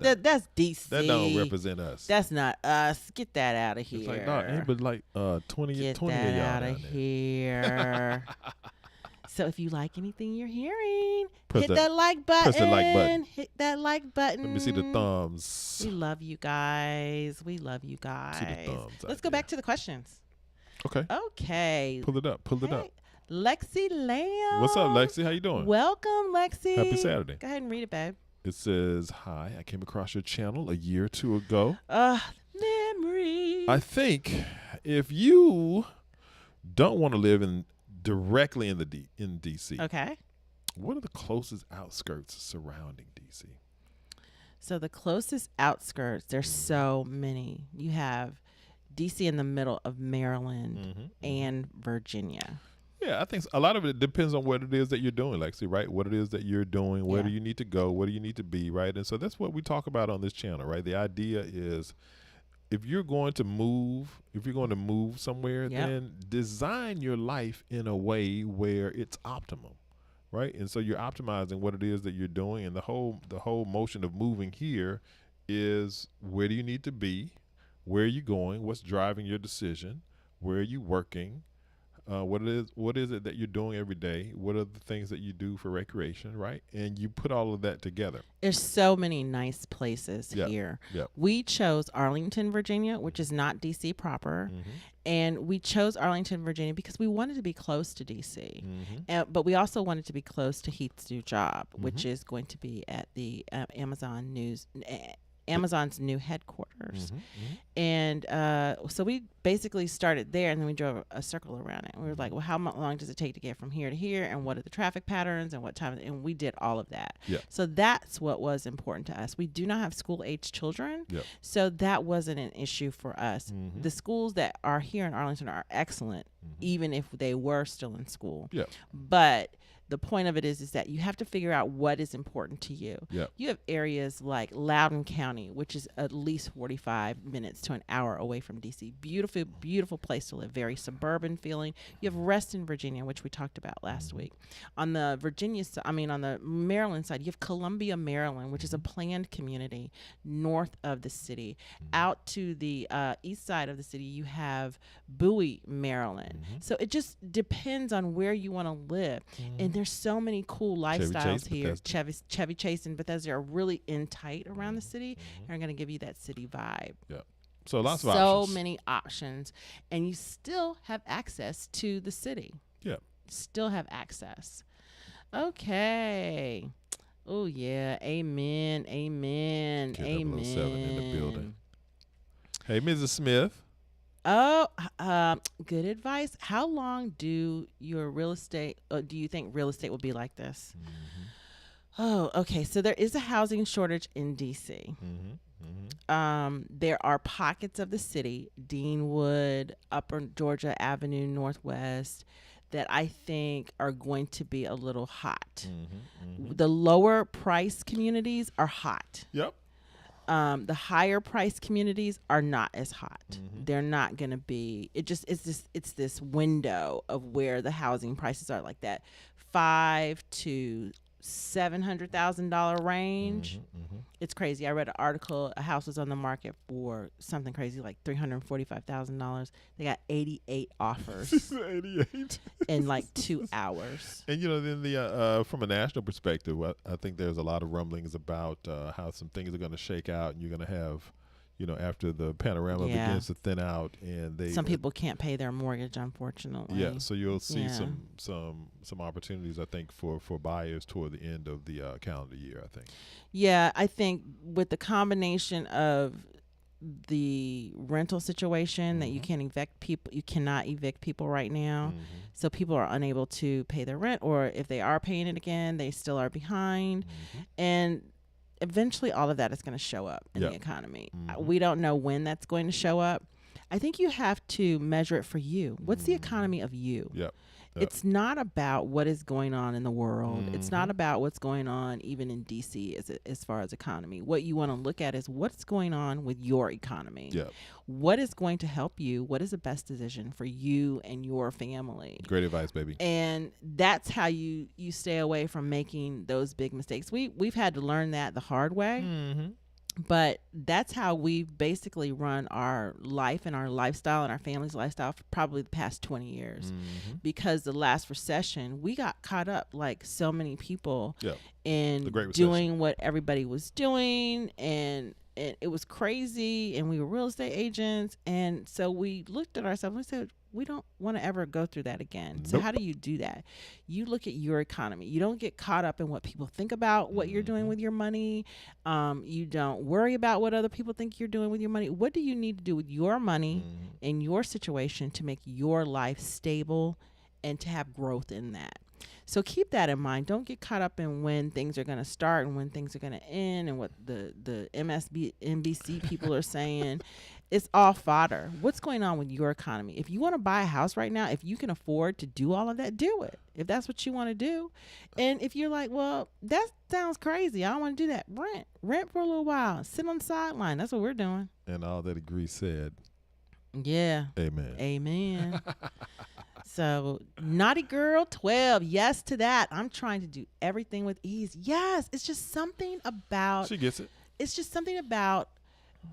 DC. That don't represent us. That's not us. Get that out of here. It's like, no, but like 20 Get of y'all that out down of there. here. So if you like anything you're hearing, hit the- that like button. press the like button. Hit that like button. Let me see the thumbs. We love you guys. We love you guys. thumbs Let's out go there. back to the questions. Okay. Okay. Pull it up. Hey, Lexi Lamb. What's up, Lexi? How you doing? Welcome, Lexi. Happy Saturday. Go ahead and read it, babe. It says, hi, I came across your channel a year or two ago. Memories. I think if you don't want to live directly in DC, Okay. what are the closest outskirts surrounding DC? So the closest outskirts, there's so many. You have DC in the middle of Maryland and Virginia. Yeah, I think a lot of it depends on what it is that you're doing, Lexi, right? What it is that you're doing, where do you need to go, where do you need to be, right? And so that's what we talk about on this channel, right? The idea is if you're going to move somewhere, then design your life in a way where it's optimum, right? And so you're optimizing what it is that you're doing, and the whole motion of moving here is, where do you need to be, where are you going, what's driving your decision, where are you working, what is it that you're doing every day, what are the things that you do for recreation, right? And you put all of that together. There's so many nice places here. Yep. We chose Arlington, Virginia, which is not DC proper. And we chose Arlington, Virginia because we wanted to be close to DC. But we also wanted to be close to Heath's new job, which is going to be at the Amazon's new headquarters. And so we basically started there, and then we drove a circle around it. We were like, well, how long does it take to get from here to here, and what are the traffic patterns, and what time? And we did all of that. So that's what was important to us. We do not have school-age children, so that wasn't an issue for us. The schools that are here in Arlington are excellent, even if they were still in school. But the point of it is that you have to figure out what is important to you. You have areas like Loudoun County, which is at least 45 minutes to an hour away from DC. Beautiful, beautiful place to live. Very suburban feeling. You have Reston, Virginia, which we talked about last week. On the on the Maryland side, you have Columbia, Maryland, which is a planned community north of the city. Out to the east side of the city, you have Bowie, Maryland. So it just depends on where you want to live. And there's so many cool lifestyles here. Chevy Chase and Bethesda are really in tight around the city and are going to give you that city vibe. So lots of options. So many options. And you still have access to the city. Still have access. Okay. Oh, yeah. Amen. Amen. Kid Amen. 007 in the building. Hey, Mrs. Smith. Oh, good advice. How long do you think real estate will be like this? Oh, okay. So there is a housing shortage in DC. There are pockets of the city, Deanwood, Upper Georgia Avenue, Northwest, that I think are going to be a little hot. The lower price communities are hot. The higher price communities are not as hot. They're not going to be. It's this window of where the housing prices are, like that $500,000 to $700,000 range. It's crazy. I read an article. A house was on the market for something crazy like $345,000. They got 88 offers. 88 in like 2 hours. And then from a national perspective, I think there's a lot of rumblings about how some things are going to shake out, and you're going to have, after the panorama begins to thin out, and some people can't pay their mortgage, unfortunately. So you'll see some opportunities, I think, for buyers toward the end of the calendar year, I think. I think with the combination of the rental situation that you cannot evict people right now. So people are unable to pay their rent, or if they are paying it again, they still are behind. And eventually all of that is going to show up in the economy. We don't know when that's going to show up. I think you have to measure it for you. What's the economy of you? It's not about what is going on in the world. It's not about what's going on even in DC as far as economy. What you want to look at is what's going on with your economy. What is going to help you? What is the best decision for you and your family? Great advice, baby. And that's how you stay away from making those big mistakes. We've had to learn that the hard way. But that's how we've basically run our life and our lifestyle and our family's lifestyle for probably the past 20 years. Because the last recession, we got caught up like so many people in doing what everybody was doing, and it was crazy, and we were real estate agents. And so we looked at ourselves and we said, we don't want to ever go through that again. So how do you do that? You look at your economy. You don't get caught up in what people think about what you're doing with your money. You don't worry about what other people think you're doing with your money. What do you need to do with your money in your situation to make your life stable and to have growth in that? So keep that in mind. Don't get caught up in when things are going to start and when things are going to end and what the NBC people are saying. It's all fodder. What's going on with your economy? If you want to buy a house right now, if you can afford to do all of that, do it. If that's what you want to do. And if you're like, well, that sounds crazy, I don't want to do that, rent for a little while. Sit on the sideline. That's what we're doing. And all that agree said. Yeah. Amen. Amen. So, naughty girl 12, yes to that. I'm trying to do everything with ease. Yes, it's just something about She gets it. It's just something about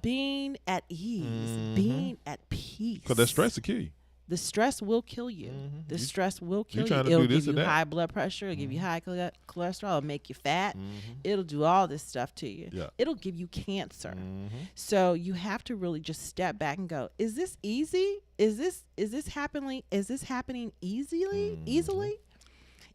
being at ease, being at peace. Because that stress will kill you. The stress will kill you. The stress will kill you. trying to It'll do this give you or that. high blood pressure. It'll give you high cholesterol. It'll make you fat. It'll do all this stuff to you. Yeah. It'll give you cancer. So you have to really just step back and go, is this easy? Is this happening? Is this happening easily?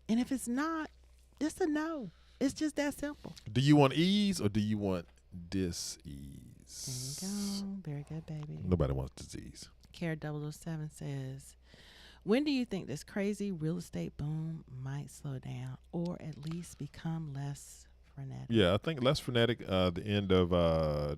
And if it's not, it's a no. It's just that simple. Do you want ease or do you want dis-ease? There you go. Very good, baby. Nobody wants disease. Care 007 says, when do you think this crazy real estate boom might slow down or at least become less frenetic? Yeah, I think less frenetic the end of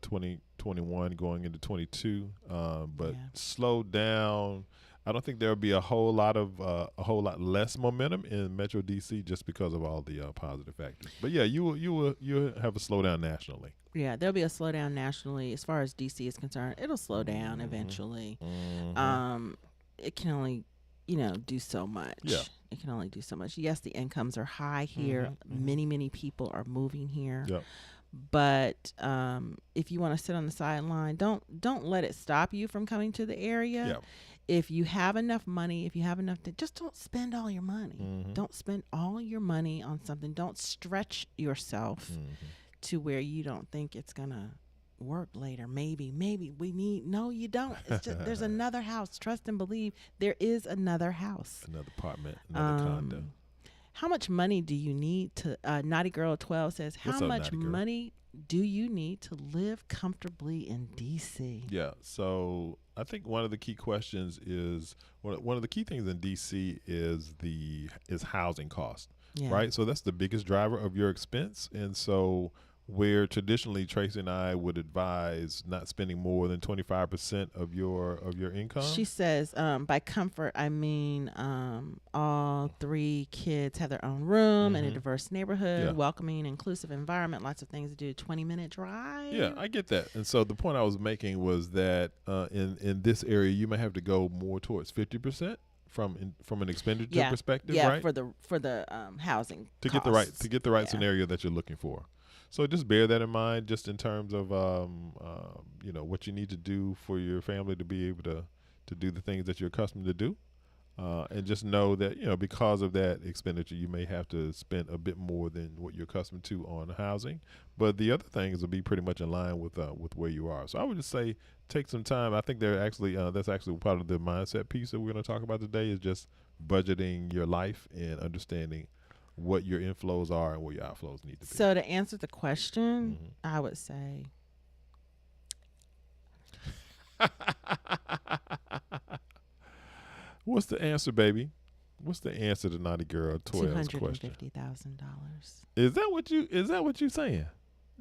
2021 going into 22, but slow down. I don't think there'll be a whole lot less momentum in Metro DC just because of all the positive factors. But yeah, you'll have a slowdown nationally. Yeah, there'll be a slowdown nationally as far as DC is concerned. It'll slow down eventually. It can only, do so much. Yeah. It can only do so much. Yes, the incomes are high here. Many people are moving here. Yep. But if you want to sit on the sideline, don't let it stop you from coming to the area. Yep. If you have enough money, just don't spend all your money. Don't spend all your money on something. Don't stretch yourself to where you don't think it's gonna work later. Maybe no, you don't. It's just there's another house. Trust and believe there is another house, another apartment, another condo. How much money do you need to? Naughty Girl 12 says, how much money do you need to live comfortably in DC? Yeah, so I think one of the key questions is one of the key things in DC is housing cost, right? So that's the biggest driver of your expense, and so where traditionally Tracy and I would advise not spending more than 25% of your income. She says, by comfort, I mean all 3 kids have their own room in a diverse neighborhood, welcoming, inclusive environment, lots of things to do, 20-minute drive. Yeah, I get that. And so the point I was making was that in this area, you may have to go more towards 50%. From an expenditure perspective, right? for the housing to costs. get the right scenario that you're looking for. So just bear that in mind, just in terms of what you need to do for your family to be able to do the things that you're accustomed to do, and just know that because of that expenditure, you may have to spend a bit more than what you're accustomed to on housing. But the other things will be pretty much in line with where you are. So I would just say take some time. I think that's actually part of the mindset piece that we're going to talk about today is just budgeting your life and understanding what your inflows are and what your outflows need to be. So to answer the question, I would say what's the answer, baby? What's the answer to Naughty Girl 12's question? $250,000. Is that what you're saying?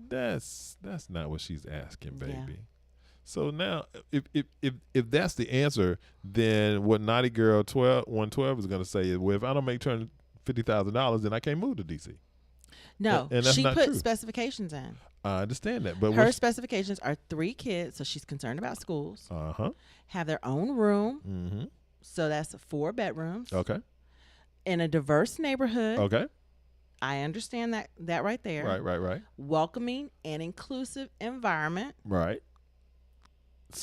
That's not what she's asking, baby. Yeah. So now, if that's the answer, then what Naughty Girl 112 is going to say is, well, if I don't make $50,000, then I can't move to DC. No, and that's she not put true. Specifications in. I understand that, but her specifications are 3 kids, so she's concerned about schools. Have their own room, so that's 4 bedrooms. Okay. In a diverse neighborhood. Okay. I understand that right there. Right. Welcoming and inclusive environment. Right.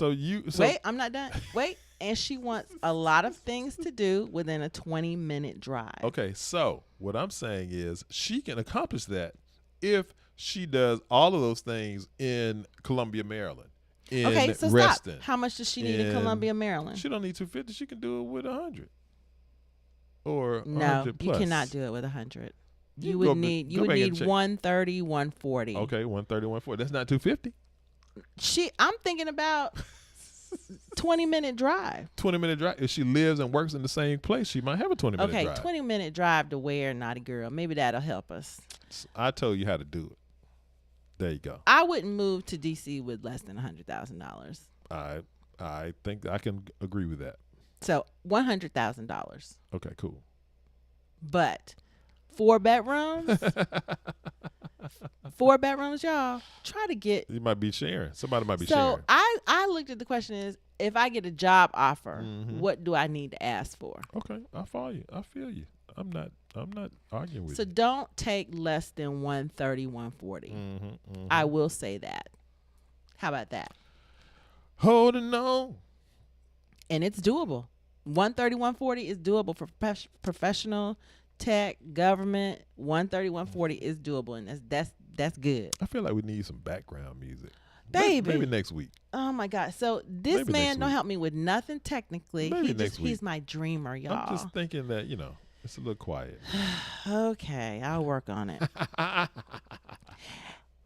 Wait, I'm not done. Wait. And she wants a lot of things to do within a 20-minute drive. Okay, so what I'm saying is she can accomplish that if she does all of those things in Columbia, Maryland. Okay, so Reston, stop. How much does she need in Columbia, Maryland? She don't need 250. She can do it with 100. Or no, 100 plus. You cannot do it with 100. You would need 130, 140. Okay, 130, 140. That's not 250. I'm thinking about 20-minute drive. 20-minute drive. If she lives and works in the same place, she might have a 20-minute drive. Okay, 20-minute drive to where, Naughty Girl? Maybe that'll help us. I told you how to do it. There you go. I wouldn't move to DC with less than $100,000. I think I can agree with that. So $100,000. Okay, cool. But 4 bedrooms. 4 bedrooms, y'all. Try to get. You might be sharing. Somebody might be sharing. So I looked at the question is, if I get a job offer, what do I need to ask for? Okay, I follow you. I feel you. I'm not arguing with So you. don't take less than 130, 140. I will say that. How about that? Holding on. And it's doable. 130, 140 is doable for professional, tech, government. 130, 140 is doable, and that's good. I feel like we need some background music. Baby. Maybe next week. Oh my God. So this Maybe man next don't week. help me with nothing technically. Maybe next week. He's my dreamer, y'all. I'm just thinking that, it's a little quiet. Okay, I'll work on it.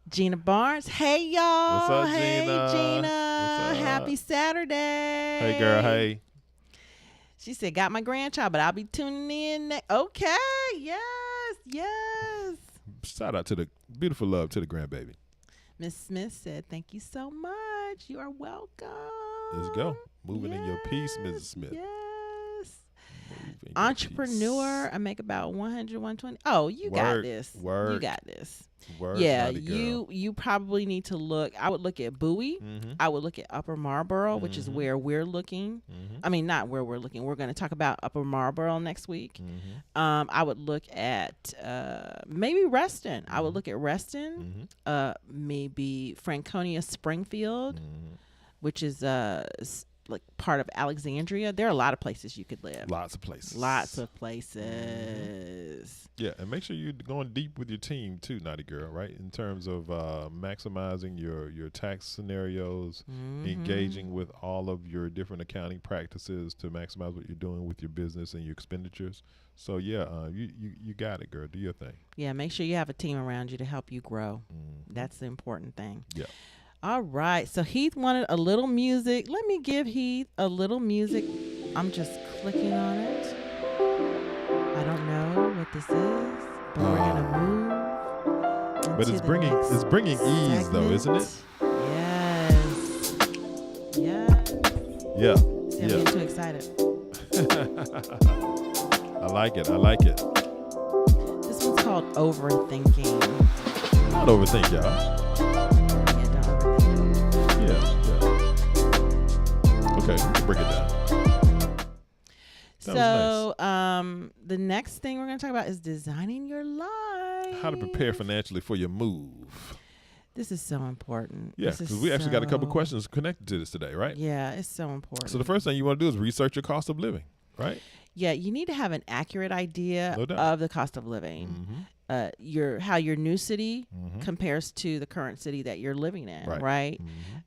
Gina Barnes. Hey, y'all. What's up, hey, Gina? Gina. What's up? Happy Saturday. Hey, girl. Hey. She said, got my grandchild, but I'll be tuning in. Okay. Yes. Shout out to the beautiful love to the grandbaby. Miss Smith said, thank you so much. You are welcome. Let's go. Moving in your peace, Mrs. Smith. Yes. Moving in your Entrepreneur. peace. I make about 100, 120. Oh, you got this. You got this. Word, yeah, mighty girl. you probably need to look. I would look at Bowie. I would look at Upper Marlboro, which is where we're looking. I mean, not where we're looking. We're going to talk about Upper Marlboro next week. I would look at maybe Reston. I would look at Reston. Maybe Franconia, Springfield, which is like part of Alexandria. There are a lot of places you could live. Lots of places. Yeah, and make sure you're going deep with your team too, Naughty Girl, right? In terms of maximizing your tax scenarios, engaging with all of your different accounting practices to maximize what you're doing with your business and your expenditures. So yeah, you got it, girl. Do your thing. Yeah, make sure you have a team around you to help you grow. That's the important thing. Yeah. All right. So Heath wanted a little music. Let me give Heath a little music. I'm just clicking on it. I don't know what this is, but we're gonna move. But it's bringing ease though, isn't it? Yes. Yeah. See, I'm getting too excited. I like it. This one's called Overthinking. Not overthink, y'all. Okay, we can break it down. So, the next thing we're going to talk about is designing your life. How to prepare financially for your move. This is so important. Yeah, because we actually got a couple questions connected to this today, right? Yeah, it's so important. So the first thing you want to do is research your cost of living, right? Yeah, you need to have an accurate idea of the cost of living. How your new city compares to the current city that you're living in, right?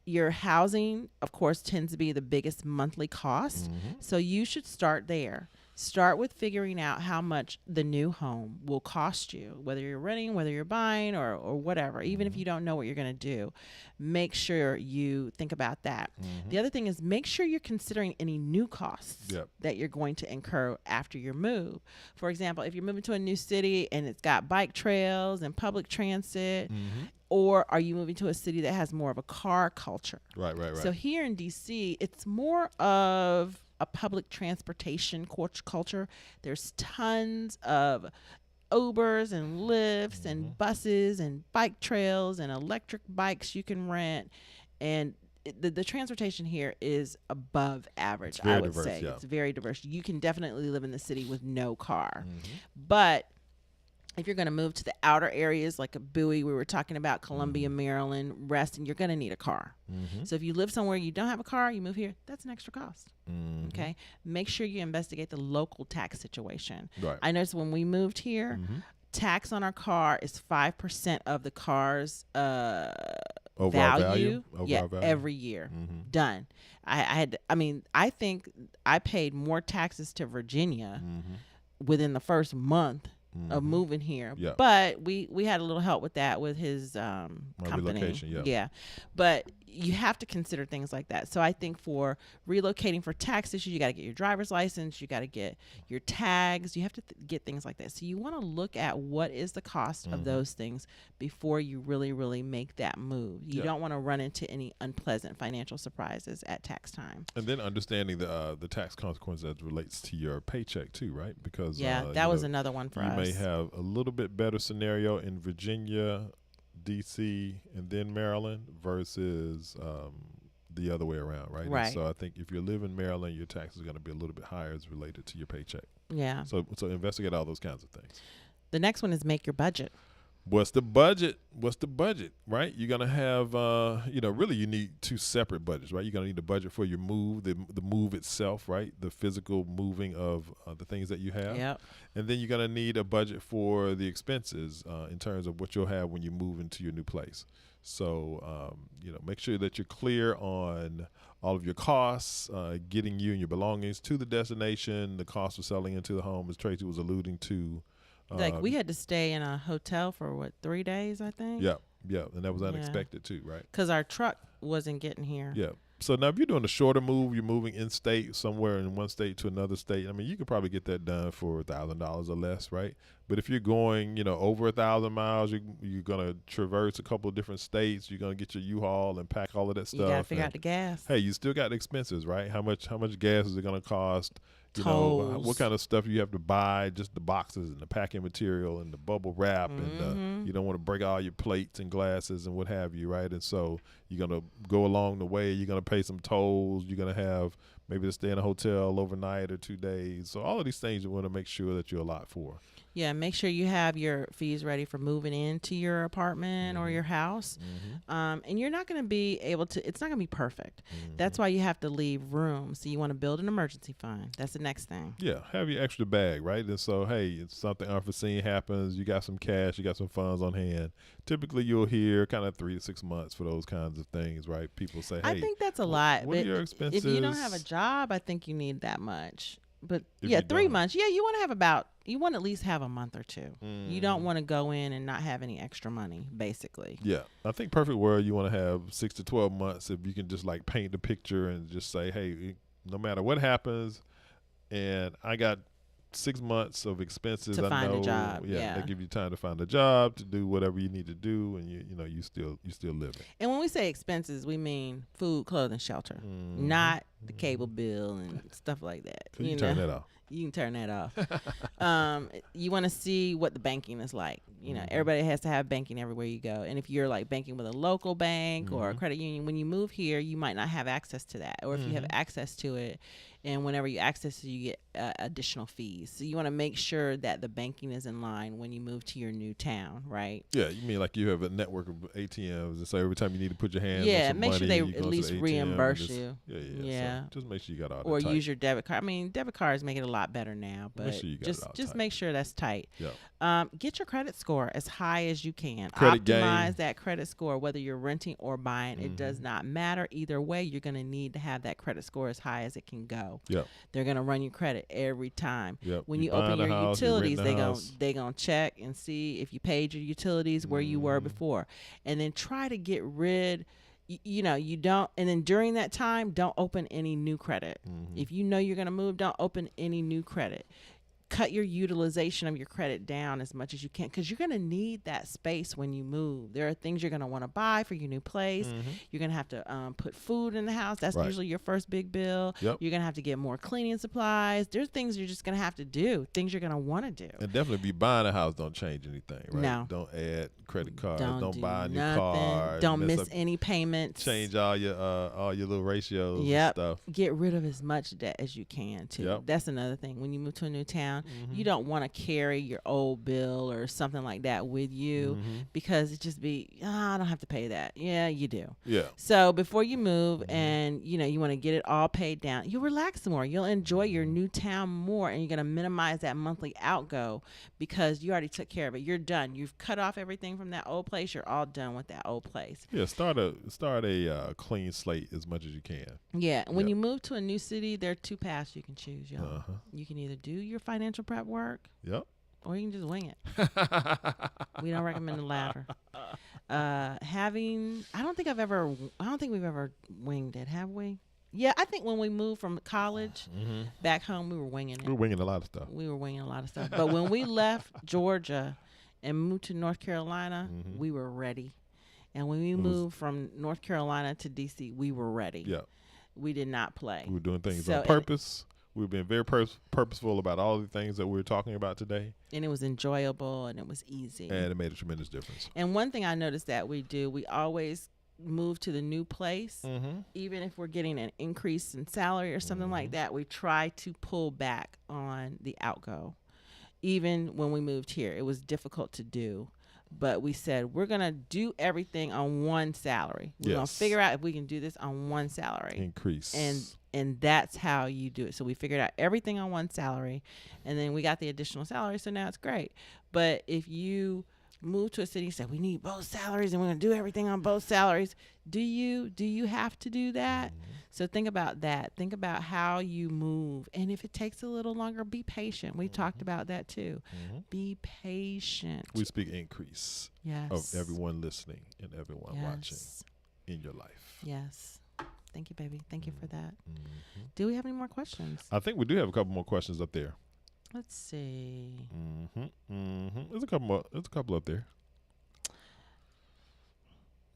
Your housing, of course, tends to be the biggest monthly cost. So you should start there. Start with figuring out how much the new home will cost you, whether you're renting, whether you're buying, or whatever. Even if you don't know what you're going to do, make sure you think about that. The other thing is make sure you're considering any new costs that you're going to incur after your move. For example, if you're moving to a new city and it's got bike trails and public transit, or are you moving to a city that has more of a car culture? Right. So here in DC, it's more of a public transportation culture. There's tons of Ubers and Lyfts and buses and bike trails and electric bikes you can rent. And the transportation here is above average, I would say. It's very diverse. You can definitely live in the city with no car. But if you're going to move to the outer areas like a Bowie, we were talking about Columbia, Maryland, Reston, you're going to need a car. So if you live somewhere you don't have a car, you move here, that's an extra cost. Okay. Make sure you investigate the local tax situation. I noticed when we moved here, tax on our car is 5% of the car's value. Every year. Done. I think I paid more taxes to Virginia within the first month of moving here, but we had a little help with that with his company. Relocation, but you have to consider things like that. So I think for relocating for tax issues, you got to get your driver's license, you got to get your tags, you have to get things like that. So you want to look at what is the cost of those things before you really make that move. You don't want to run into any unpleasant financial surprises at tax time. And then understanding the tax consequences as relates to your paycheck too, right? Because that was another one for us. You may have a little bit better scenario in Virginia, DC, and then Maryland versus the other way around, right? Right. And so I think if you live in Maryland, your tax is going to be a little bit higher as related to your paycheck. Yeah. So investigate all those kinds of things. The next one is make your budget. What's the budget? Right? You're gonna have, really you need two separate budgets, right? You're gonna need a budget for your move, the move itself, right? The physical moving of the things that you have. Yep. And then you're gonna need a budget for the expenses in terms of what you'll have when you move into your new place. So, make sure that you're clear on all of your costs, getting you and your belongings to the destination, the cost of selling into the home, as Tracy was alluding to. Like we had to stay in a hotel for 3 days, I think. Yeah, and that was unexpected too, right? Because our truck wasn't getting here. Yeah. So now if you're doing a shorter move, you're moving in state somewhere in one state to another state. I mean, you could probably get that done for $1,000 or less, right? But if you're going, over 1,000 miles, you're gonna traverse a couple of different states. You're gonna get your U-Haul and pack all of that stuff. You gotta figure out the gas. Hey, you still got the expenses, right? How much gas is it gonna cost? Tolls. What kind of stuff you have to buy, just the boxes and the packing material and the bubble wrap, and you don't want to break all your plates and glasses and what have you, right? And so you're going to go along the way, you're going to pay some tolls, you're going to have maybe to stay in a hotel overnight or 2 days. So all of these things you want to make sure that you're a lot for. Yeah, make sure you have your fees ready for moving into your apartment or your house. And you're not going to be able to, it's not going to be perfect. That's why you have to leave room. So you want to build an emergency fund. That's the next thing. Yeah, have your extra bag, right? And so, hey, if something unforeseen happens, you got some cash, you got some funds on hand. Typically, you'll hear kind of 3 to 6 months for those kinds of things, right? People say, hey, I think that's a lot. What are your expenses? If you don't have a job, I think you need that much. But if yeah, 3 don't. months. Yeah, you want to at least have a month or two. You don't want to go in and not have any extra money, basically. Yeah, I think perfect world, you want to have 6 to 12 months if you can just like paint the picture and just say, hey, no matter what happens, and I got 6 months of expenses. To I find know, a job. Yeah, they give you time to find a job, to do whatever you need to do, and you still living. And when we say expenses, we mean food, clothing, shelter, not the cable bill and stuff like that. So you can turn that off. You can turn that off. You want to see what the banking is like. Everybody has to have banking everywhere you go. And if you're like banking with a local bank or a credit union, when you move here, you might not have access to that. Or if you have access to it, and whenever you access it, you get additional fees. So you want to make sure that the banking is in line when you move to your new town, right? Yeah, you mean like you have a network of ATMs, and so every time you need to put your hands on some make money, sure they you go at to least the ATM reimburse and just, you. Yeah. So just make sure you got all that or tight. use your debit card. I mean, debit cards make it a lot better now, but Make sure you got it all just tight. make sure that's tight. Yeah. Get your credit score as high as you can. Credit Optimize game. that credit score, whether you're renting or buying. It does not matter. Either way, you're going to need to have that credit score as high as it can go. Yep. They're going to run your credit every time. Yep. When You you open buying your a house, you utilities, renting a house. they gonna check and see if you paid your utilities where you were before, and then try to get rid. You don't, and then during that time, don't open any new credit. If you know you're gonna move, don't open any new credit. Cut your utilization of your credit down as much as you can, because you're going to need that space when you move. There are things you're going to want to buy for your new place. You're going to have to put food in the house. That's usually your first big bill. Yep. You're going to have to get more cleaning supplies. There's things you're just going to have to do, things you're going to want to do. And definitely, if you buying a house, don't change anything, right? No. Don't add credit cards. Don't do buy a new nothing. car. Don't mess miss up- any payments. Change all your little ratios Yep. and stuff. Get rid of as much debt as you can, too. Yep. That's another thing. When you move to a new town, you don't want to carry your old bill or something like that with you, because it just be, I don't have to pay that. Yeah, you do. Yeah. So before you move and, you want to get it all paid down, you'll relax more. You'll enjoy your new town more, and you're going to minimize that monthly outgo because you already took care of it. You're done. You've cut off everything from that old place. You're all done with that old place. Yeah, start a clean slate as much as you can. Yeah. When Yep. you move to a new city, there are two paths you can choose, y'all. You can either do your financial prep work, Yep. or you can just wing it. We don't recommend the latter. I don't think we've ever winged it, have we? Yeah, I think when we moved from college back home, we were winging it. We were winging a lot of stuff. But when we left Georgia and moved to North Carolina, we were ready. And when we moved from North Carolina to D.C., we were ready. Yeah. We did not play. We were doing things on purpose. We were being very purposeful about all the things that we were talking about today. And it was enjoyable and it was easy. And it made a tremendous difference. And one thing I noticed that we always move to the new place. Even if we're getting an increase in salary or something like that, we try to pull back on the outgo. Even when we moved here, it was difficult to do. But we said, we're going to do everything on one salary. We're going to figure out if we can do this on one salary. Increase. And that's how you do it. So we figured out everything on one salary. And then we got the additional salary. So now it's great. But if you move to a city and say, we need both salaries and we're going to do everything on both salaries, do you have to do that? So think about that. Think about how you move. And if it takes a little longer, be patient. We talked about that too. Be patient. We speak increase of everyone listening and everyone watching in your life. Yes. Thank you, baby. Thank you for that. Do we have any more questions? I think we do have a couple more questions up there. Let's see. There's a couple more. There's a couple up there.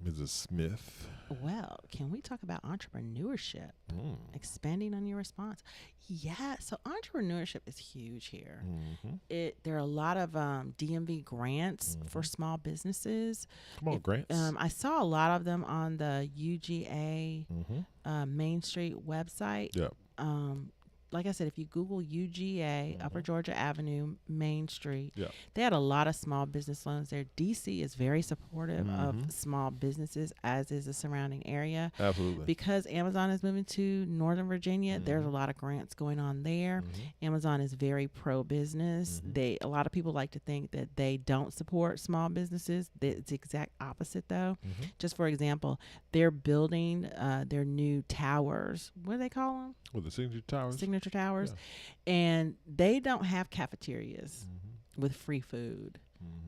Mrs. Smith. Well, can we talk about entrepreneurship? Expanding on your response. Yeah, so entrepreneurship is huge here. There are a lot of DMV grants for small businesses. Come on, grants. I saw a lot of them on the UGA Main Street website. Yep. Like I said, if you Google UGA, Upper Georgia Avenue, Main Street, they had a lot of small business loans there. DC is very supportive of small businesses, as is the surrounding area. Absolutely. Because Amazon is moving to Northern Virginia, there's a lot of grants going on there. Amazon is very pro-business. A lot of people like to think that they don't support small businesses. It's the exact opposite, though. Just for example, they're building their new towers. What do they call them? Well, the Signature Towers. Signature Towers. And they don't have cafeterias with free food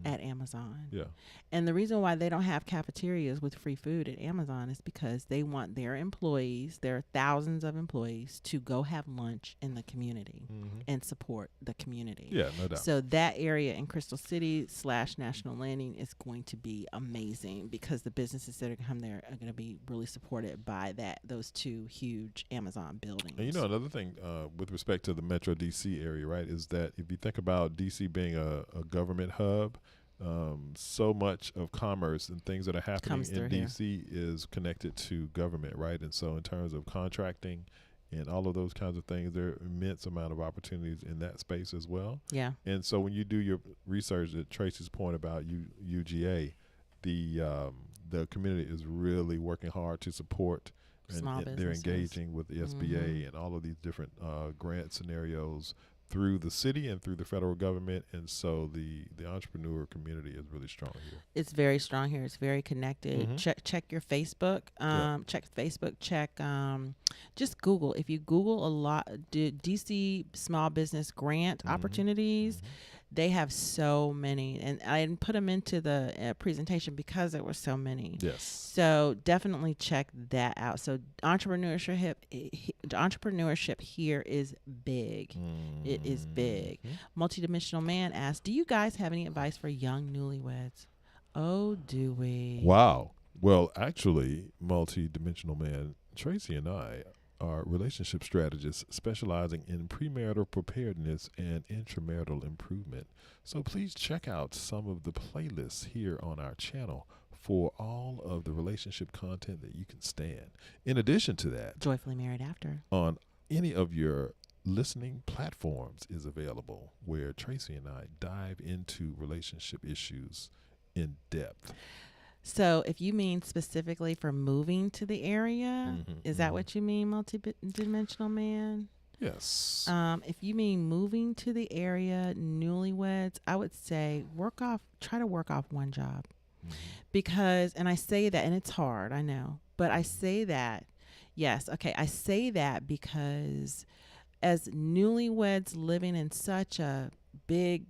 at Amazon. Yeah. And the reason why they don't have cafeterias with free food at Amazon is because they want their employees, there are thousands of employees, to go have lunch in the community and support the community. Yeah, no doubt. So that area in Crystal City / National Landing is going to be amazing because the businesses that are going to come there are going to be really supported by those two huge Amazon buildings. And another thing with respect to the Metro DC area, right, is that if you think about DC being a government hub, so much of commerce and things that are happening in DC is connected to government, right? And so in terms of contracting and all of those kinds of things, there are immense amount of opportunities in that space as well. Yeah. And so when you do your research, at Tracy's point about UGA, the community is really working hard to support small businesses. They're engaging with the SBA and all of these different grant scenarios through the city and through the federal government, and so the entrepreneur community is really strong here. It's very strong here. It's very connected. Check your Facebook. Check Facebook. Check. Just Google. If you Google a lot, DC small business grant opportunities. They have so many, and I didn't put them into the presentation because there were so many. Yes. So definitely check that out. So entrepreneurship here is big. It is big. Multidimensional Man asked, "Do you guys have any advice for young newlyweds?" Oh, do we? Wow. Well, actually, Multidimensional Man, Tracy and I are relationship strategists specializing in premarital preparedness and intramarital improvement. So please check out some of the playlists here on our channel for all of the relationship content that you can stand. In addition to that, Joyfully Married After on any of your listening platforms is available, where Tracy and I dive into relationship issues in depth. So if you mean specifically for moving to the area, is that what you mean, Multidimensional Man? Yes. If you mean moving to the area, newlyweds, I would say try to work off one job. Because, and I say that, and it's hard, I know, but I say that, I say that because as newlyweds living in such a big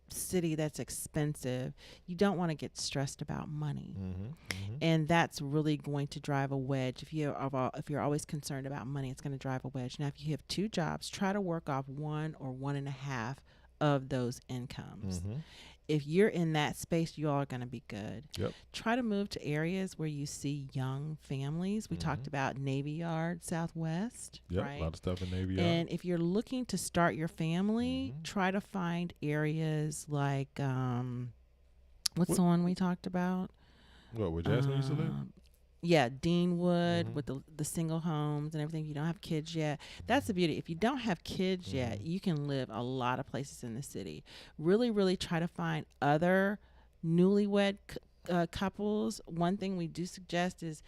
city that's expensive, you don't want to get stressed about money. Mm-hmm. And that's really going to drive a wedge. If you're always concerned about money, it's going to drive a wedge. Now, if you have 2 jobs, try to work off 1 or 1.5 of those incomes. Mm-hmm. If you're in that space, you all are going to be good. Yep. Try to move to areas where you see young families. We talked about Navy Yard, Southwest. Yep, right? a lot of stuff in Navy Yard. And if you're looking to start your family, try to find areas like, what's the one we talked about? What, where Jasmine used to live? Yeah, Deanwood with the single homes and everything. If you don't have kids yet, that's the beauty. If you don't have kids yet, you can live a lot of places in the city. Really, really try to find other newlywed couples. One thing we do suggest is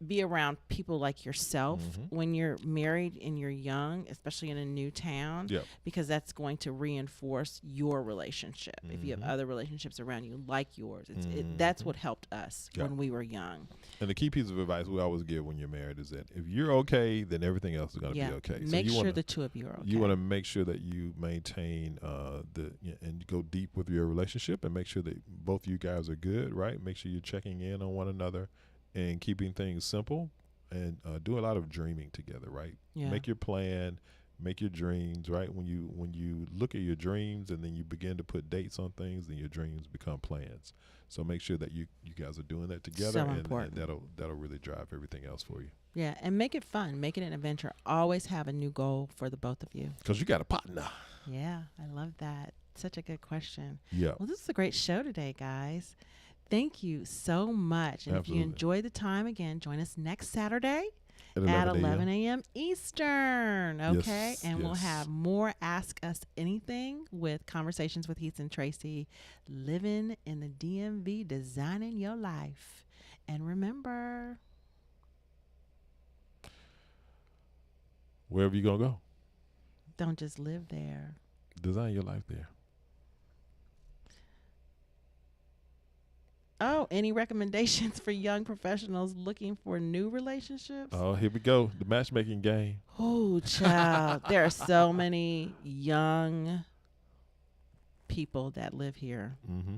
be around people like yourself when you're married and you're young, especially in a new town, because that's going to reinforce your relationship. If you have other relationships around you like yours, that's what helped us when we were young. And the key piece of advice we always give when you're married is that if you're okay, then everything else is going to be okay. Make sure the 2 of you are okay. You want to make sure that you maintain and go deep with your relationship and make sure that both you guys are good, right? Make sure you're checking in on one another and keeping things simple, and do a lot of dreaming together, right? Yeah. Make your plan, make your dreams, right? When you look at your dreams and then you begin to put dates on things, then your dreams become plans. So make sure that you guys are doing that together, and that'll really drive everything else for you. Yeah, and make it fun. Make it an adventure. Always have a new goal for the both of you. Because you got a partner. Yeah, I love that. Such a good question. Yeah. Well, this is a great show today, guys. Thank you so much. And Absolutely. if you enjoy the time, again, join us next Saturday at 11 a.m. Eastern. Okay? Yes, and we'll have more Ask Us Anything with Conversations with Heath and Tracy, living in the DMV, designing your life. And remember, wherever you're going to go, don't just live there. design your life there. Oh, any recommendations for young professionals looking for new relationships? Oh, here we go. The matchmaking game. Oh, child. There are so many young people that live here. Mm-hmm.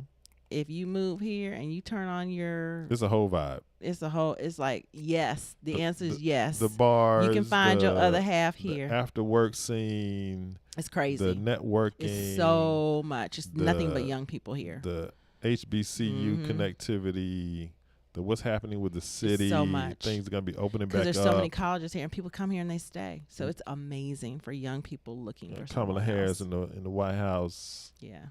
If you move here and you turn on your... It's a whole vibe. It's like, yes. The answer is yes. The bars. You can find your other half here. The after work scene. It's crazy. The networking. It's so much. It's nothing but young people here. The HBCU connectivity, the what's happening with the city. It's so much. Things are going to be opening back up. Because there's so many colleges here, and people come here and they stay. So it's amazing for young people looking for Kamala Harris in the White House. Yeah.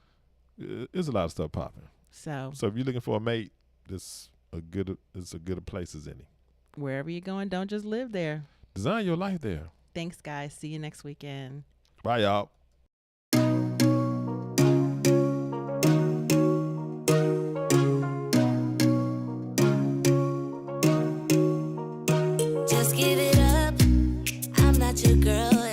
There's a lot of stuff popping. So if you're looking for a mate, it's a good place as any. Wherever you're going, don't just live there. Design your life there. Thanks, guys. See you next weekend. Bye, y'all. Just give it up. I'm not your girl